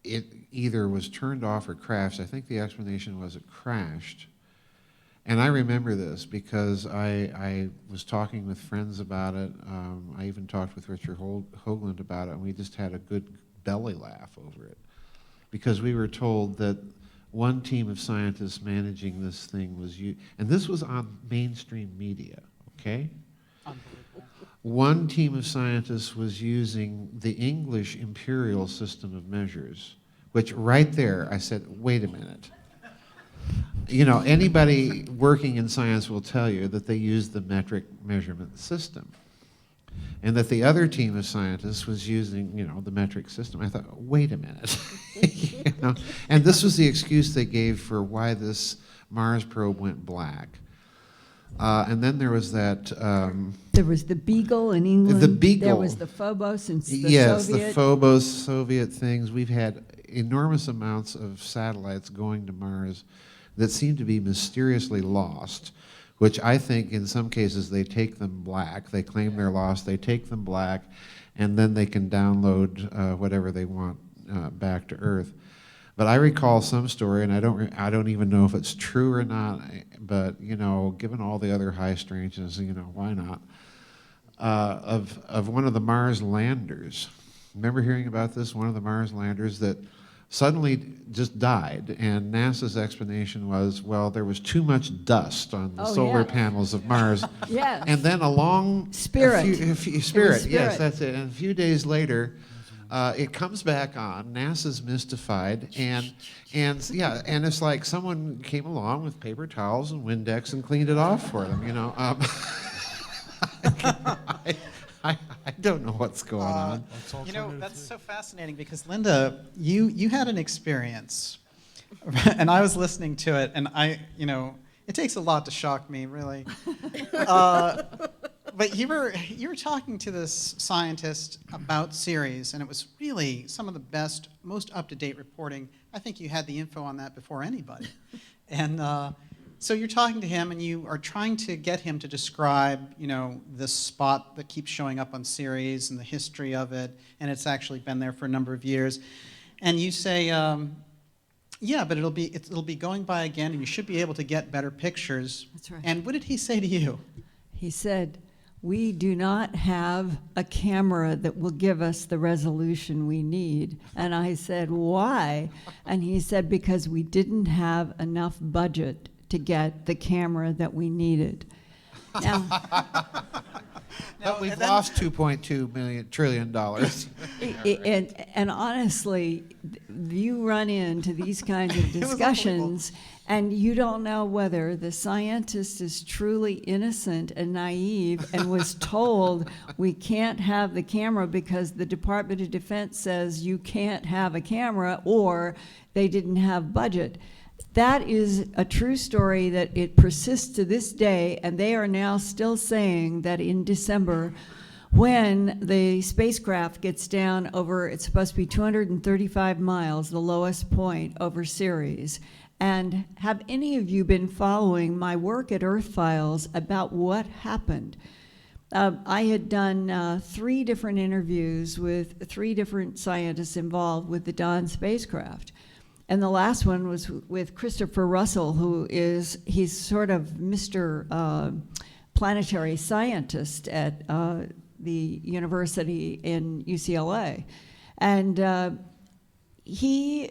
it either was turned off or crashed. I think the explanation was it crashed. And I remember this because I was talking with friends about it. I even talked with Richard Hoagland about it, and we just had a good belly laugh over it. Because we were told that one team of scientists managing this thing was and this was on mainstream media, okay? One team of scientists was using the English imperial system of measures, which right there I said, wait a minute. Anybody working in science will tell you that they use the metric measurement system. And that the other team of scientists was using, the metric system. I thought, wait a minute. And this was the excuse they gave for why this Mars probe went black. And then there was that... There was the Beagle in England. The Beagle. There was the Phobos and the yes, Soviet. the Phobos, Soviet things. We've had enormous amounts of satellites going to Mars that seem to be mysteriously lost, which I think in some cases they take them black. They claim they're lost, they take them black, and then they can download whatever they want back to Earth. But I recall some story, and I don't even know if it's true or not, but given all the other high strangeness, why not? of one of the Mars landers. Remember hearing about this? One of the Mars landers that suddenly just died, and NASA's explanation was, well, there was too much dust on the solar yeah. panels of Mars. Yes. And then along Spirit. Spirit, yes, Spirit. that's it. And a few days later, it comes back on. NASA's mystified, and yeah, and it's like someone came along with paper towels and Windex and cleaned it off for them. You know, I don't know what's going on. You know, that's so fascinating because Linda, you had an experience, and I was listening to it, and it takes a lot to shock me, really. But you were talking to this scientist about Ceres, and it was really some of the best, most up-to-date reporting. I think you had the info on that before anybody. And so you're talking to him, and you are trying to get him to describe, this spot that keeps showing up on Ceres and the history of it, and it's actually been there for a number of years. And you say, yeah, but it'll be going by again, and you should be able to get better pictures. That's right. And what did he say to you? He said, "We do not have a camera that will give us the resolution we need." And I said, "Why?" And he said, "Because we didn't have enough budget to get the camera that we needed." Now, But we've lost $2.2 trillion. and honestly, you run into these kinds of was discussions, and you don't know whether the scientist is truly innocent and naive and was told we can't have the camera because the Department of Defense says you can't have a camera, or they didn't have budget. That is a true story that it persists to this day, and they are now still saying that in December, when the spacecraft gets down over, it's supposed to be 235 miles, the lowest point over Ceres. And have any of you been following my work at Earth Files about what happened? I had done 3 different interviews with 3 different scientists involved with the Dawn spacecraft. And the last one was with Christopher Russell, he's sort of Mr. Planetary Scientist at the university in UCLA. And he,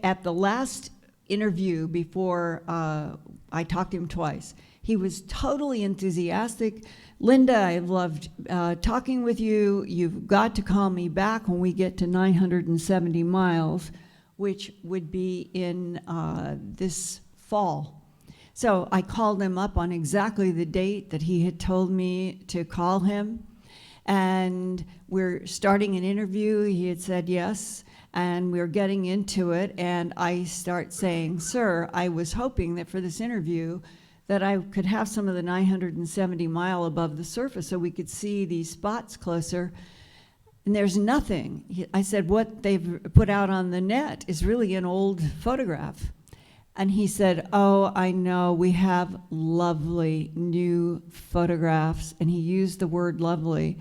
at the last interview before I talked to him twice, he was totally enthusiastic. "Linda, I loved talking with you. You've got to call me back when we get to 970 miles, which would be in this fall." So I called him up on exactly the date that he had told me to call him. And we're starting an interview. He had said yes, and we're getting into it. And I start saying, "Sir, I was hoping that for this interview that I could have some of the 970 mile above the surface so we could see these spots closer." And there's nothing. I said, "What they've put out on the net is really an old photograph." And he said, "Oh, I know, we have lovely new photographs." And he used the word lovely.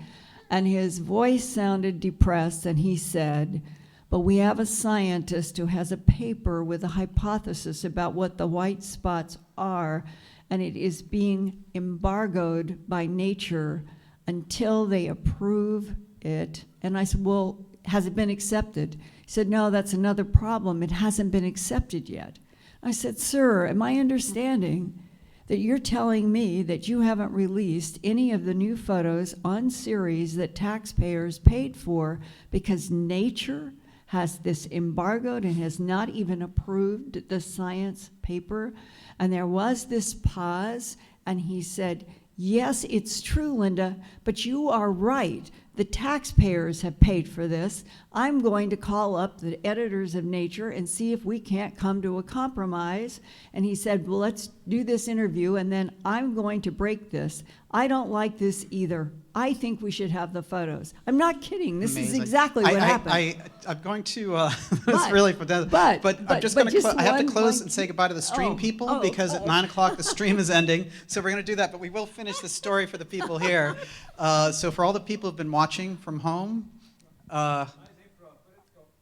And his voice sounded depressed, and he said, "But we have a scientist who has a paper with a hypothesis about what the white spots are, and it is being embargoed by nature until they approve it." And I said, "Well, has it been accepted?" He said, "No, that's another problem. It hasn't been accepted yet." I said, "Sir, am I understanding that you're telling me that you haven't released any of the new photos on Ceres that taxpayers paid for because nature has this embargoed and has not even approved the science paper?" And there was this pause, and he said, "Yes, it's true, Linda, but you are right. The taxpayers have paid for this. I'm going to call up the editors of Nature and see if we can't come to a compromise." And he said, "Well, let's do this interview, and then I'm going to break this. I don't like this either. I think we should have the photos." I'm not kidding. This is Amazing. exactly what happened. I'm going to, it's really fantastic. but- I'm just but going to, I have to one- close one- and say goodbye to the stream people oh, because at 9 o'clock the stream is ending. So we're going to do that, but we will finish the story for the people here. So for all the people who've been watching from home, oh,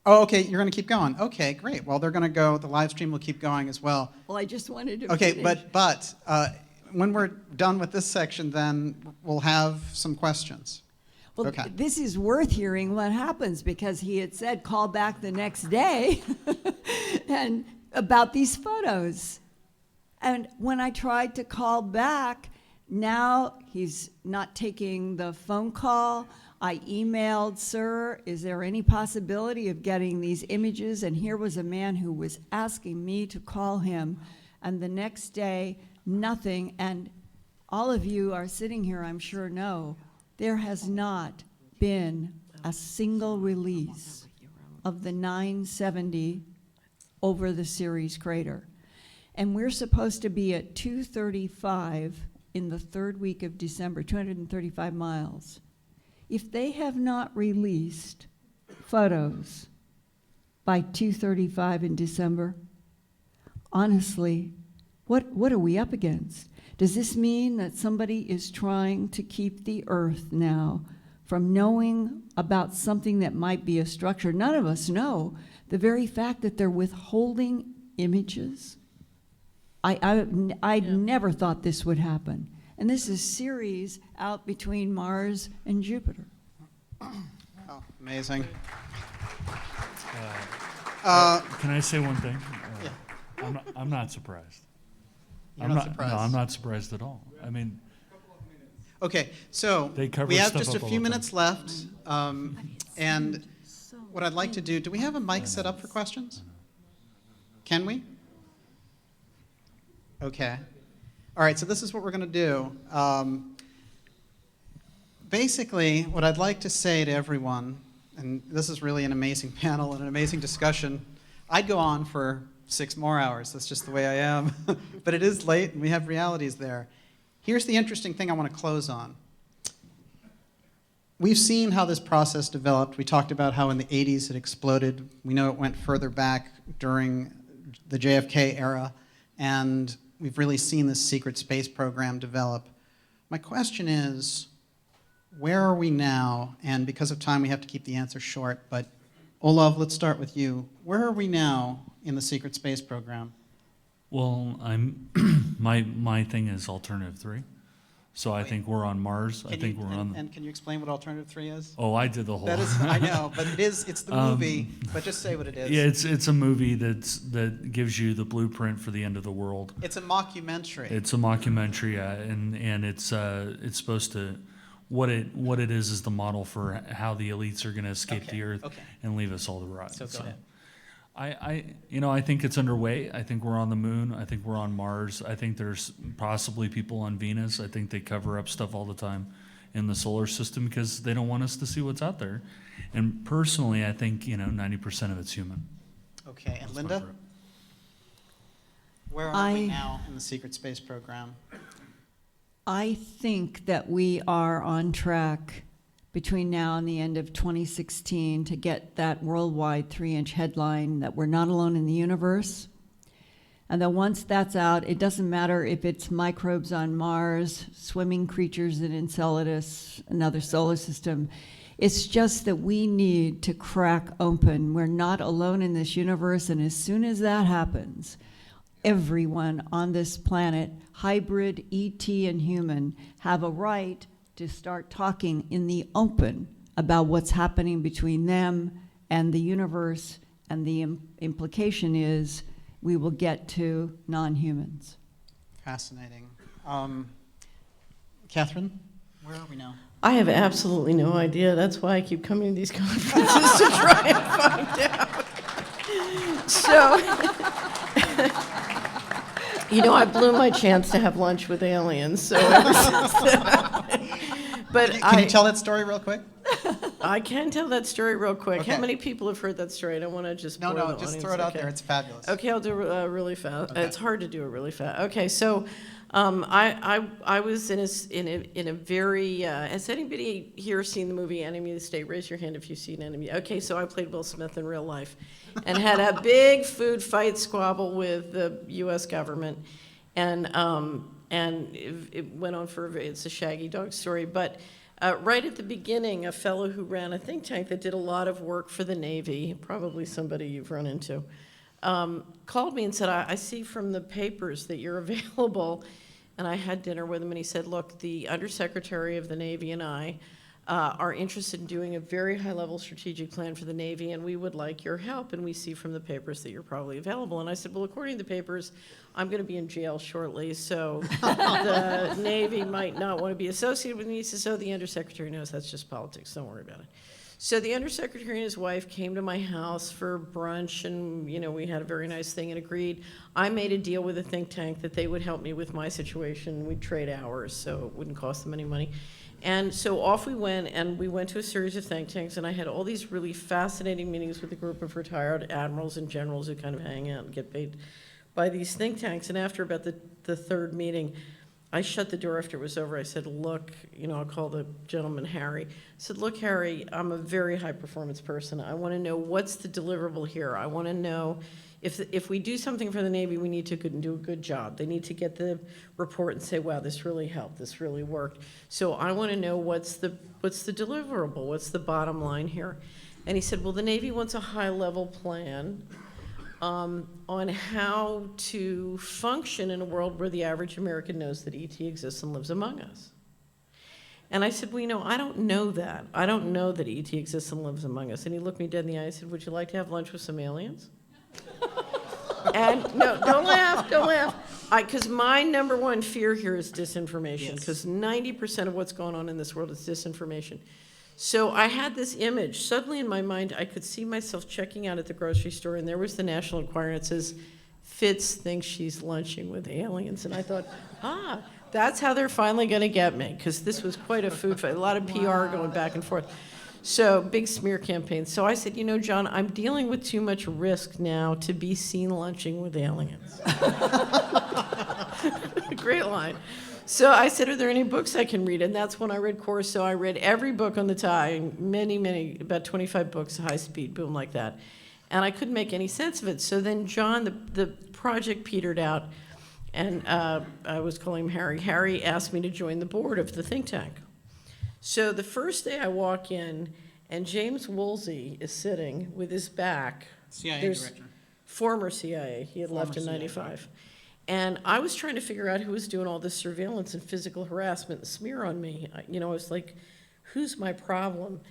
okay, you're going to keep going. Okay, great. Well, they're going to go, the live stream will keep going as well. Well, I just wanted to Okay, finish. but when we're done with this section, then we'll have some questions. Well, Okay. this is worth hearing what happens, because he had said call back the next day and about these photos. And when I tried to call back, now he's not taking the phone call. I emailed, sir, is there any possibility of getting these images? And here was a man who was asking me to call him. And the next day, nothing. And all of you are sitting here, I'm sure know, there has not been a single release of the 970 over the Ceres crater. And we're supposed to be at 235 in the third week of December, 235 miles. If they have not released photos by 235 in December, honestly, what are we up against? Does this mean that somebody is trying to keep the Earth now from knowing about something that might be a structure? None of us know. The very fact that they're withholding images, I never thought this would happen. And this is Ceres out between Mars and Jupiter. Oh, amazing. Can I say one thing? Yeah. I'm not surprised. You're not surprised? No, I'm not surprised at all. I mean, Okay, so They cover we have stuff just a up all few the time. minutes left. And what I'd like to do we have a mic set up for questions? Can we? Okay. All right, so this is what we're going to do. Basically, what I'd like to say to everyone, and this is really an amazing panel and an amazing discussion. I'd go on for 6 more hours. That's just the way I am. But it is late, and we have realities there. Here's the interesting thing I want to close on. We've seen how this process developed. We talked about how in the 80s it exploded. We know it went further back during the JFK era, and we've really seen this secret space program develop. My question is, where are we now? And because of time, we have to keep the answer short, but Olav, let's start with you. Where are we now in the secret space program? well, my thing is alternative 3. So I think we're on Mars. I think we're on. And can you explain what Alternative 3 is? Oh, I did the whole. That is, I know, but it's the movie, but just say what it is. Yeah, it's a movie that gives you the blueprint for the end of the world. It's a mockumentary. It's a mockumentary, and it's supposed to what it is the model for how the elites are going to escape the Earth and leave us all to rot. So go ahead. I think it's underway. I think we're on the moon. I think we're on Mars. I think there's possibly people on Venus. I think they cover up stuff all the time in the solar system because they don't want us to see what's out there. And personally, I think 90% of it's human. Okay, and That's my Linda? group. Where are we now in the secret space program? I think that we are on track between now and the end of 2016 to get that worldwide 3-inch headline that we're not alone in the universe. And then once that's out, it doesn't matter if it's microbes on Mars, swimming creatures in Enceladus, another solar system. It's just that we need to crack open. We're not alone in this universe, and as soon as that happens, everyone on this planet, hybrid, ET, and human, have a right to start talking in the open about what's happening between them and the universe, and the implication is we will get to non-humans. Fascinating. Catherine, where are we now? I have absolutely no idea. That's why I keep coming to these conferences to try and find out. So, I blew my chance to have lunch with aliens. So ever since then, but Can you tell that story real quick? I can tell that story real quick. Okay. How many people have heard that story? I don't want to just bore the Just audience. throw it out Okay. there. It's fabulous. Okay, I'll do it really fast. Okay. It's hard to do it really fast. Okay, so I was in a very. Has anybody here seen the movie Enemy of the State? Raise your hand if you've seen Enemy. Okay, so I played Will Smith in real life, and had a big food fight squabble with the U.S. government, and it went on for. It's a Shaggy Dog story, but. Right at the beginning, a fellow who ran a think tank that did a lot of work for the Navy, probably somebody you've run into, called me and said, I see from the papers that you're available and I had dinner with him, and he said, look, the Undersecretary of the Navy and I are interested in doing a very high-level strategic plan for the Navy, and we would like your help, and we see from the papers that you're probably available. And I said, well, according to the papers, I'm going to be in jail shortly, so the Navy might not want to be associated with me. He says, oh, the Undersecretary knows that's just politics. Don't worry about it. So the Undersecretary and his wife came to my house for brunch, and we had a very nice thing and agreed. I made a deal with a think tank that they would help me with my situation. We'd trade hours, so it wouldn't cost them any money. And so off we went, and we went to a series of think tanks, and I had all these really fascinating meetings with a group of retired admirals and generals who kind of hang out and get paid by these think tanks. And after about the third meeting, I shut the door after it was over. I said, look, I'll call the gentleman Harry. I said, look, Harry, I'm a very high-performance person. I want to know what's the deliverable here. I want to know if we do something for the Navy, we need to do a good job. They need to get the report and say, wow, this really helped, this really worked. So I want to know what's the deliverable, what's the bottom line here. And he said, well, the Navy wants a high-level plan on how to function in a world where the average American knows that ET exists and lives among us. And I said, well, I don't know that. I don't know that ET exists and lives among us. And he looked me dead in the eye and said, would you like to have lunch with some aliens? And no, don't laugh. Because my number one fear here is disinformation, because 90% of what's going on in this world is disinformation. So I had this image. Suddenly in my mind, I could see myself checking out at the grocery store, and there was the National Enquirer, and it says, Fitz thinks she's lunching with aliens. And I thought, that's how they're finally going to get me, because this was quite a food fight, a lot of PR going back and forth. So big smear campaign. So I said, John, I'm dealing with too much risk now to be seen lunching with aliens. Great line. So I said, are there any books I can read? And that's when I read Corso. I read every book on the tie, many, about 25 books, high speed, boom, like that. And I couldn't make any sense of it. So then John, the project petered out, and I was calling him Harry. Harry asked me to join the board of the think tank. So the first day I walk in, and James Woolsey is sitting with his back. CIA director. Former CIA. He had left in '95. And I was trying to figure out who was doing all this surveillance and physical harassment and smear on me. I was like, who's my problem?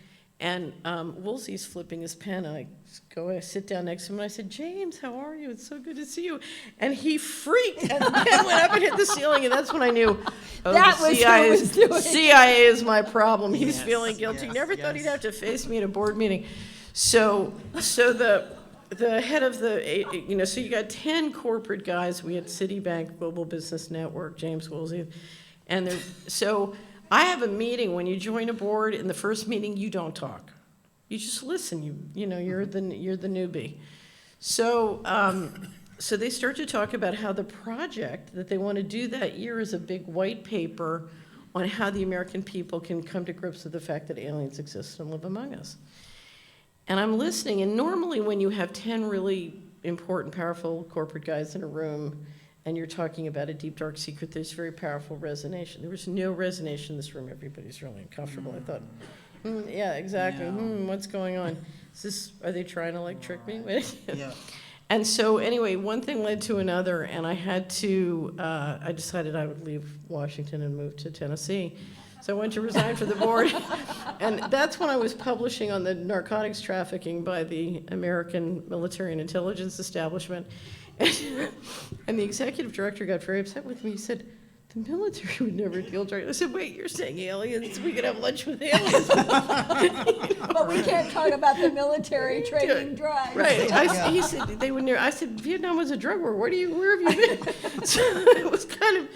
And Woolsey's flipping his pen. I sit down next to him, and I said, James, how are you? It's so good to see you. And he freaked, and the pen went up and hit the ceiling, and that's when I knew, That was who was doing it. CIA is my problem. He's Yes, feeling guilty. yes, Never thought yes. he'd have to face me at a board meeting. So the head of the, so you got 10 corporate guys. We had Citibank, Global Business Network, James Woolsey, and so I have a meeting. When you join a board, in the first meeting, you don't talk. You just listen. You're the newbie. So so they start to talk about how the project that they want to do that year is a big white paper on how the American people can come to grips with the fact that aliens exist and live among us. And I'm listening, and normally when you have 10 really important, powerful corporate guys in a room, and you're talking about a deep, dark secret, there's very powerful resonation. There was no resonation in this room. Everybody's really uncomfortable. I thought, yeah, exactly. Yeah. What's going on? Are they trying to trick me? Yeah. And so anyway, one thing led to another, and I had to, I decided I would leave Washington and move to Tennessee. So I went to resign for the board. And that's when I was publishing on the narcotics trafficking by the American military and intelligence establishment. And the executive director got very upset with me. He said, the military would never deal drugs. I said, wait, you're saying aliens? We could have lunch with aliens. But we can't talk about the military trading drugs. Right. He said they would never. I said, Vietnam was a drug war. Where have you been? So it was kind of,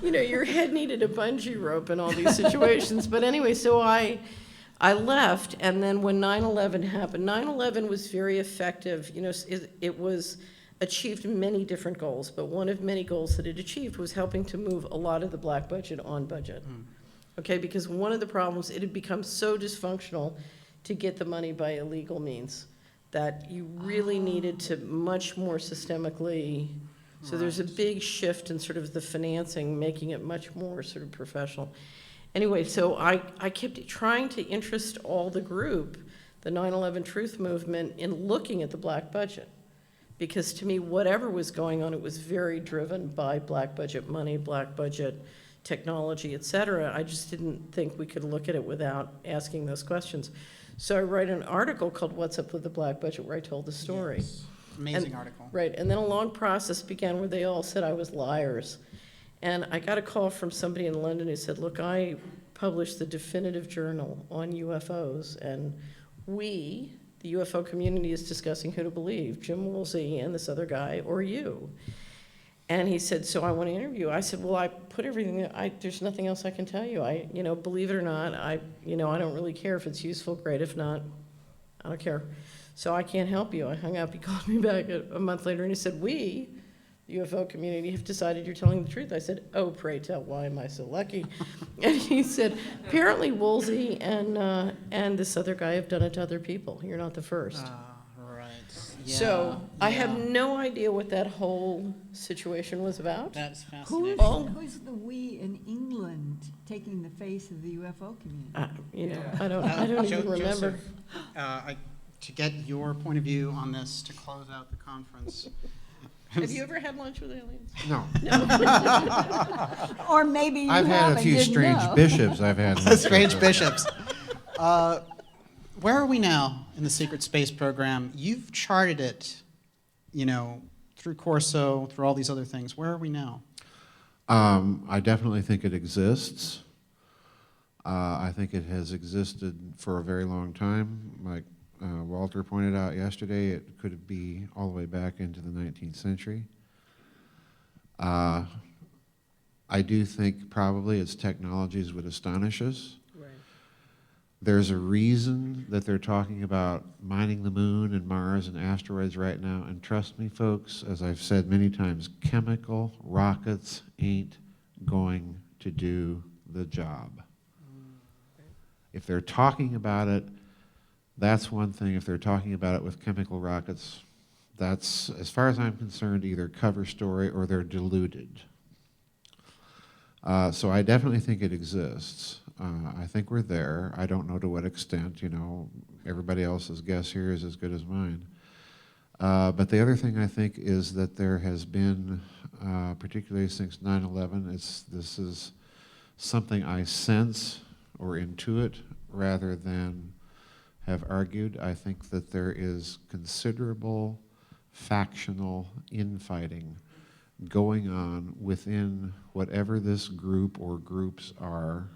your head needed a bungee rope in all these situations. But anyway, so I left, and then when 9/11 happened, 9/11 was very effective. It was achieved many different goals, but one of many goals that it achieved was helping to move a lot of the black budget on budget. Okay, because one of the problems, it had become so dysfunctional to get the money by illegal means that you really needed to much more systemically, so there's a big shift in sort of the financing, making it much more sort of professional. Anyway, so I kept trying to interest all the group, the 9/11 Truth Movement, in looking at the black budget. Because to me, whatever was going on, it was very driven by black budget money, black budget technology, et cetera. I just didn't think we could look at it without asking those questions. So I wrote an article called What's Up with the Black Budget, where I told the story. Yes. Amazing article. Right, and then a long process began where they all said I was liars. And I got a call from somebody in London who said, look, I published the definitive journal on UFOs, and we, the UFO community, is discussing who to believe, Jim Woolsey and this other guy, or you. And he said, so I want to interview you. I said, well, I put everything, there's nothing else I can tell you. Believe it or not, I don't really care. If it's useful, great. If not, I don't care. So I can't help you. I hung up. He called me back a month later, and he said, we, the UFO community, have decided you're telling the truth. I said, oh, pray tell, why am I so lucky? And he said, apparently Woolsey and this other guy have done it to other people. You're not the first. Right. So I Yeah. have no idea what that whole situation was about. That's Who's, fascinating. Oh. who's the we in England taking the face of the UFO community? I don't even remember. Joseph, to get your point of view on this, to close out the conference. Have you ever had lunch with aliens? No. Or maybe you I've had a few didn't strange know. bishops I've had. Strange bishops. Where are we now in the secret space program? You've charted it, through Corso, through all these other things. Where are we now? I definitely think it exists. I think it has existed for a very long time. Like Walter pointed out yesterday, it could be all the way back into the 19th century. I do think probably its technologies would astonish us. Right. There's a reason that they're talking about mining the moon and Mars and asteroids right now, and trust me, folks, as I've said many times, chemical rockets ain't going to do the job. If they're talking about it, that's one thing. If they're talking about it with chemical rockets, that's, as far as I'm concerned, either cover story or they're deluded. So I definitely think it exists. I think we're there. I don't know to what extent, everybody else's guess here is as good as mine. But the other thing I think is that there has been, particularly since 9/11, this is something I sense or intuit rather than have argued. I think that there is considerable factional infighting going on within whatever this group or groups are,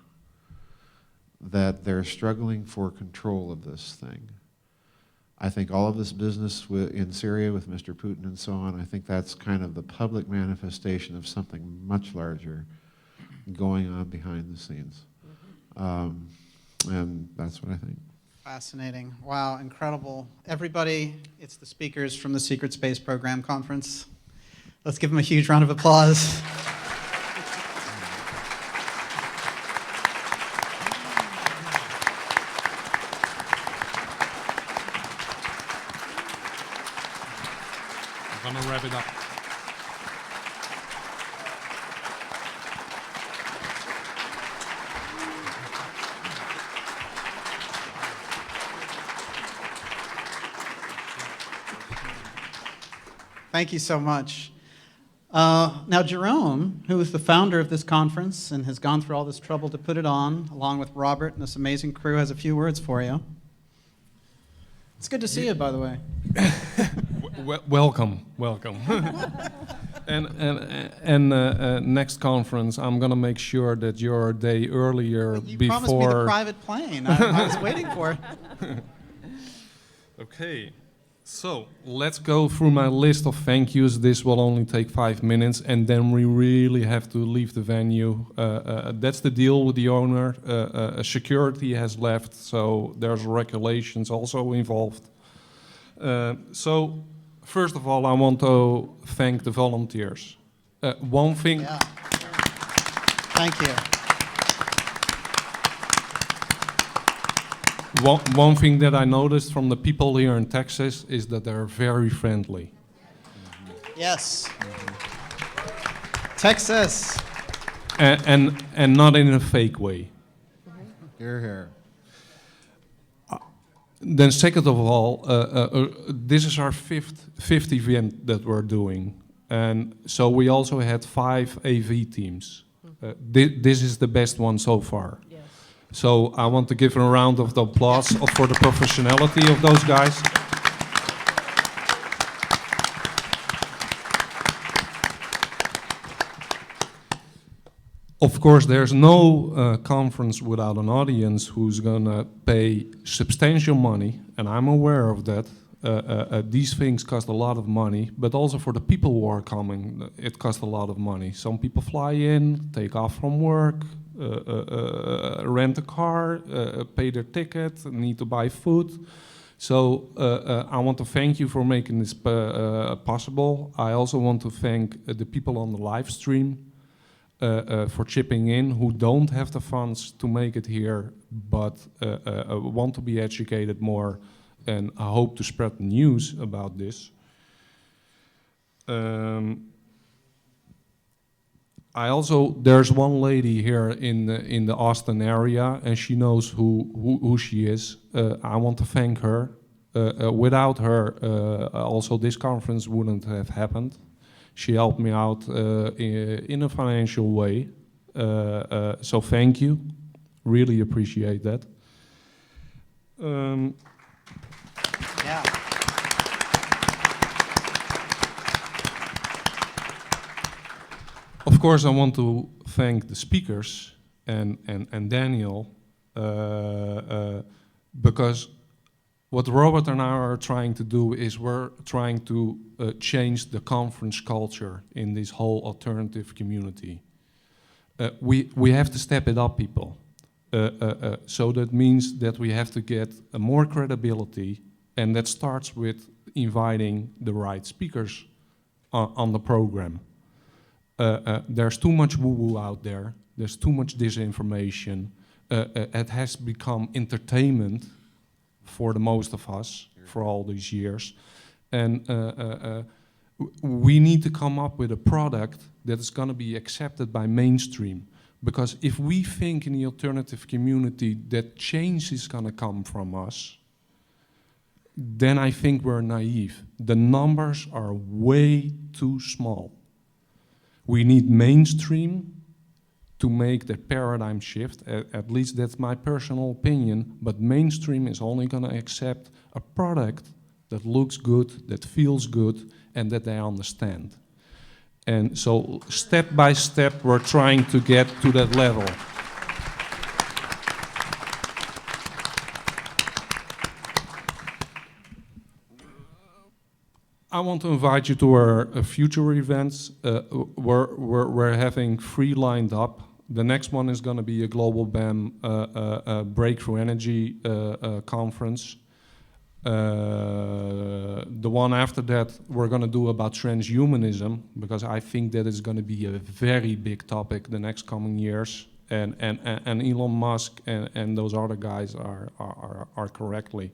that they're struggling for control of this thing. I think all of this business in Syria with Mr. Putin and so on, I think that's kind of the public manifestation of something much larger going on behind the scenes. And that's what I think. Fascinating. Wow, incredible. Everybody, it's the speakers from the Secret Space Program Conference. Let's give them a huge round of applause. I'm gonna wrap it up. Thank you so much. Now, Jerome, who is the founder of this conference and has gone through all this trouble to put it on, along with Robert and this amazing crew, has a few words for you. It's good to see you, by the way. Welcome. and next conference, I'm gonna make sure that you're a day earlier You before. promised me the private plane. I was waiting for it. Okay, so let's go through my list of thank yous. This will only take 5 minutes, and then we really have to leave the venue. That's the deal with the owner. Security has left, so there's regulations also involved. So, first of all, I want to thank the volunteers. One thing. Yeah. Thank you. One thing that I noticed from the people here in Texas is that they're very friendly. Yes. Texas. And not in a fake way. Hear, hear. then second of all, this is our fifth event that we're doing. And so we also had 5 AV teams. This is the best one so far. Yes. So I want to give a round of applause for the professionality of those guys. Of course, there's no conference without an audience who's gonna pay substantial money, and I'm aware of that. These things cost a lot of money, but also for the people who are coming, it costs a lot of money. Some people fly in, take off from work, rent a car, pay their ticket, need to buy food. So I want to thank you for making this possible. I also want to thank the people on the live stream for chipping in, who don't have the funds to make it here, but want to be educated more, and I hope to spread the news about this. There's one lady here in the Austin area, and she knows who she is. I want to thank her. Without her, also this conference wouldn't have happened. She helped me out in a financial way. So thank you. Really appreciate that. Yeah. Of course, I want to thank the speakers and Daniel, because what Robert and I are trying to do is we're trying to change the conference culture in this whole alternative community. We have to step it up, people. So that means that we have to get more credibility, and that starts with inviting the right speakers on the program. There's too much woo-woo out there. There's too much disinformation. It has become entertainment for the most of us for all these years. And we need to come up with a product that is going to be accepted by mainstream. Because if we think in the alternative community that change is going to come from us, then I think we're naive. The numbers are way too small. We need mainstream to make the paradigm shift. At least that's my personal opinion. But mainstream is only going to accept a product that looks good, that feels good, and that they understand. And so step by step, we're trying to get to that level. I want to invite you to our future events. We're having 3 lined up. The next one is going to be a GlobalBEM Breakthrough Energy conference. The one after that, we're going to do about transhumanism, because I think that is going to be a very big topic the next coming years. And Elon Musk and those other guys are correctly.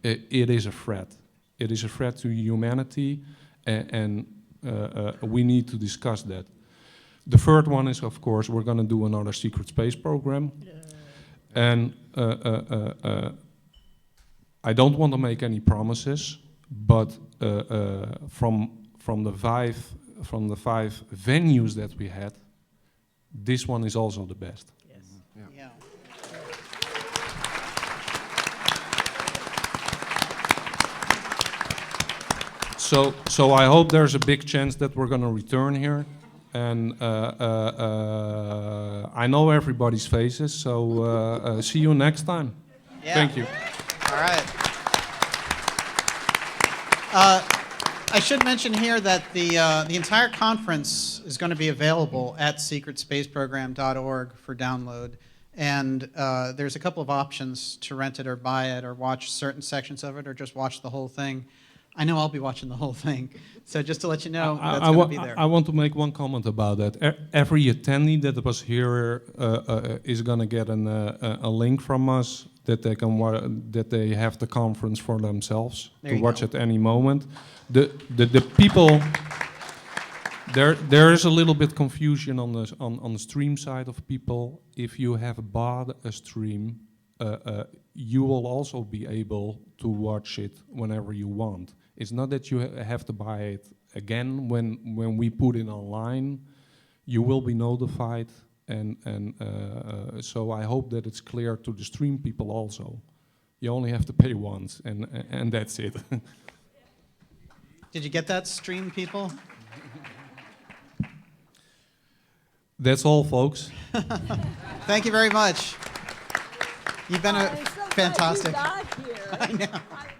It is a threat. It is a threat to humanity, and we need to discuss that. The third one is, of course, we're going to do another secret space program. And I don't want to make any promises, but from the 5 venues that we had, this one is also the best. Yes. Yeah. So I hope there's a big chance that we're going to return here. And I know everybody's faces, so see you next time. Yeah. Thank you. All right. I should mention here that the entire conference is going to be available at secretspaceprogram.org for download. And there's a couple of options to rent it or buy it or watch certain sections of it or just watch the whole thing. I know I'll be watching the whole thing. So just to let you know, that's going to be there. I want to make one comment about that. Every attendee that was here is going to get a link from us that they can that they have the conference for themselves to watch at any moment. The people there is a little bit confusion on the stream side of people. If you have bought a stream, you will also be able to watch it whenever you want. It's not that you have to buy it again when we put it online. You will be notified, and so I hope that it's clear to the stream people also. You only have to pay once, and that's it. Did you get that, stream people? That's all, folks. Thank you very much. You've been I'm so glad you fantastic. got here. I know.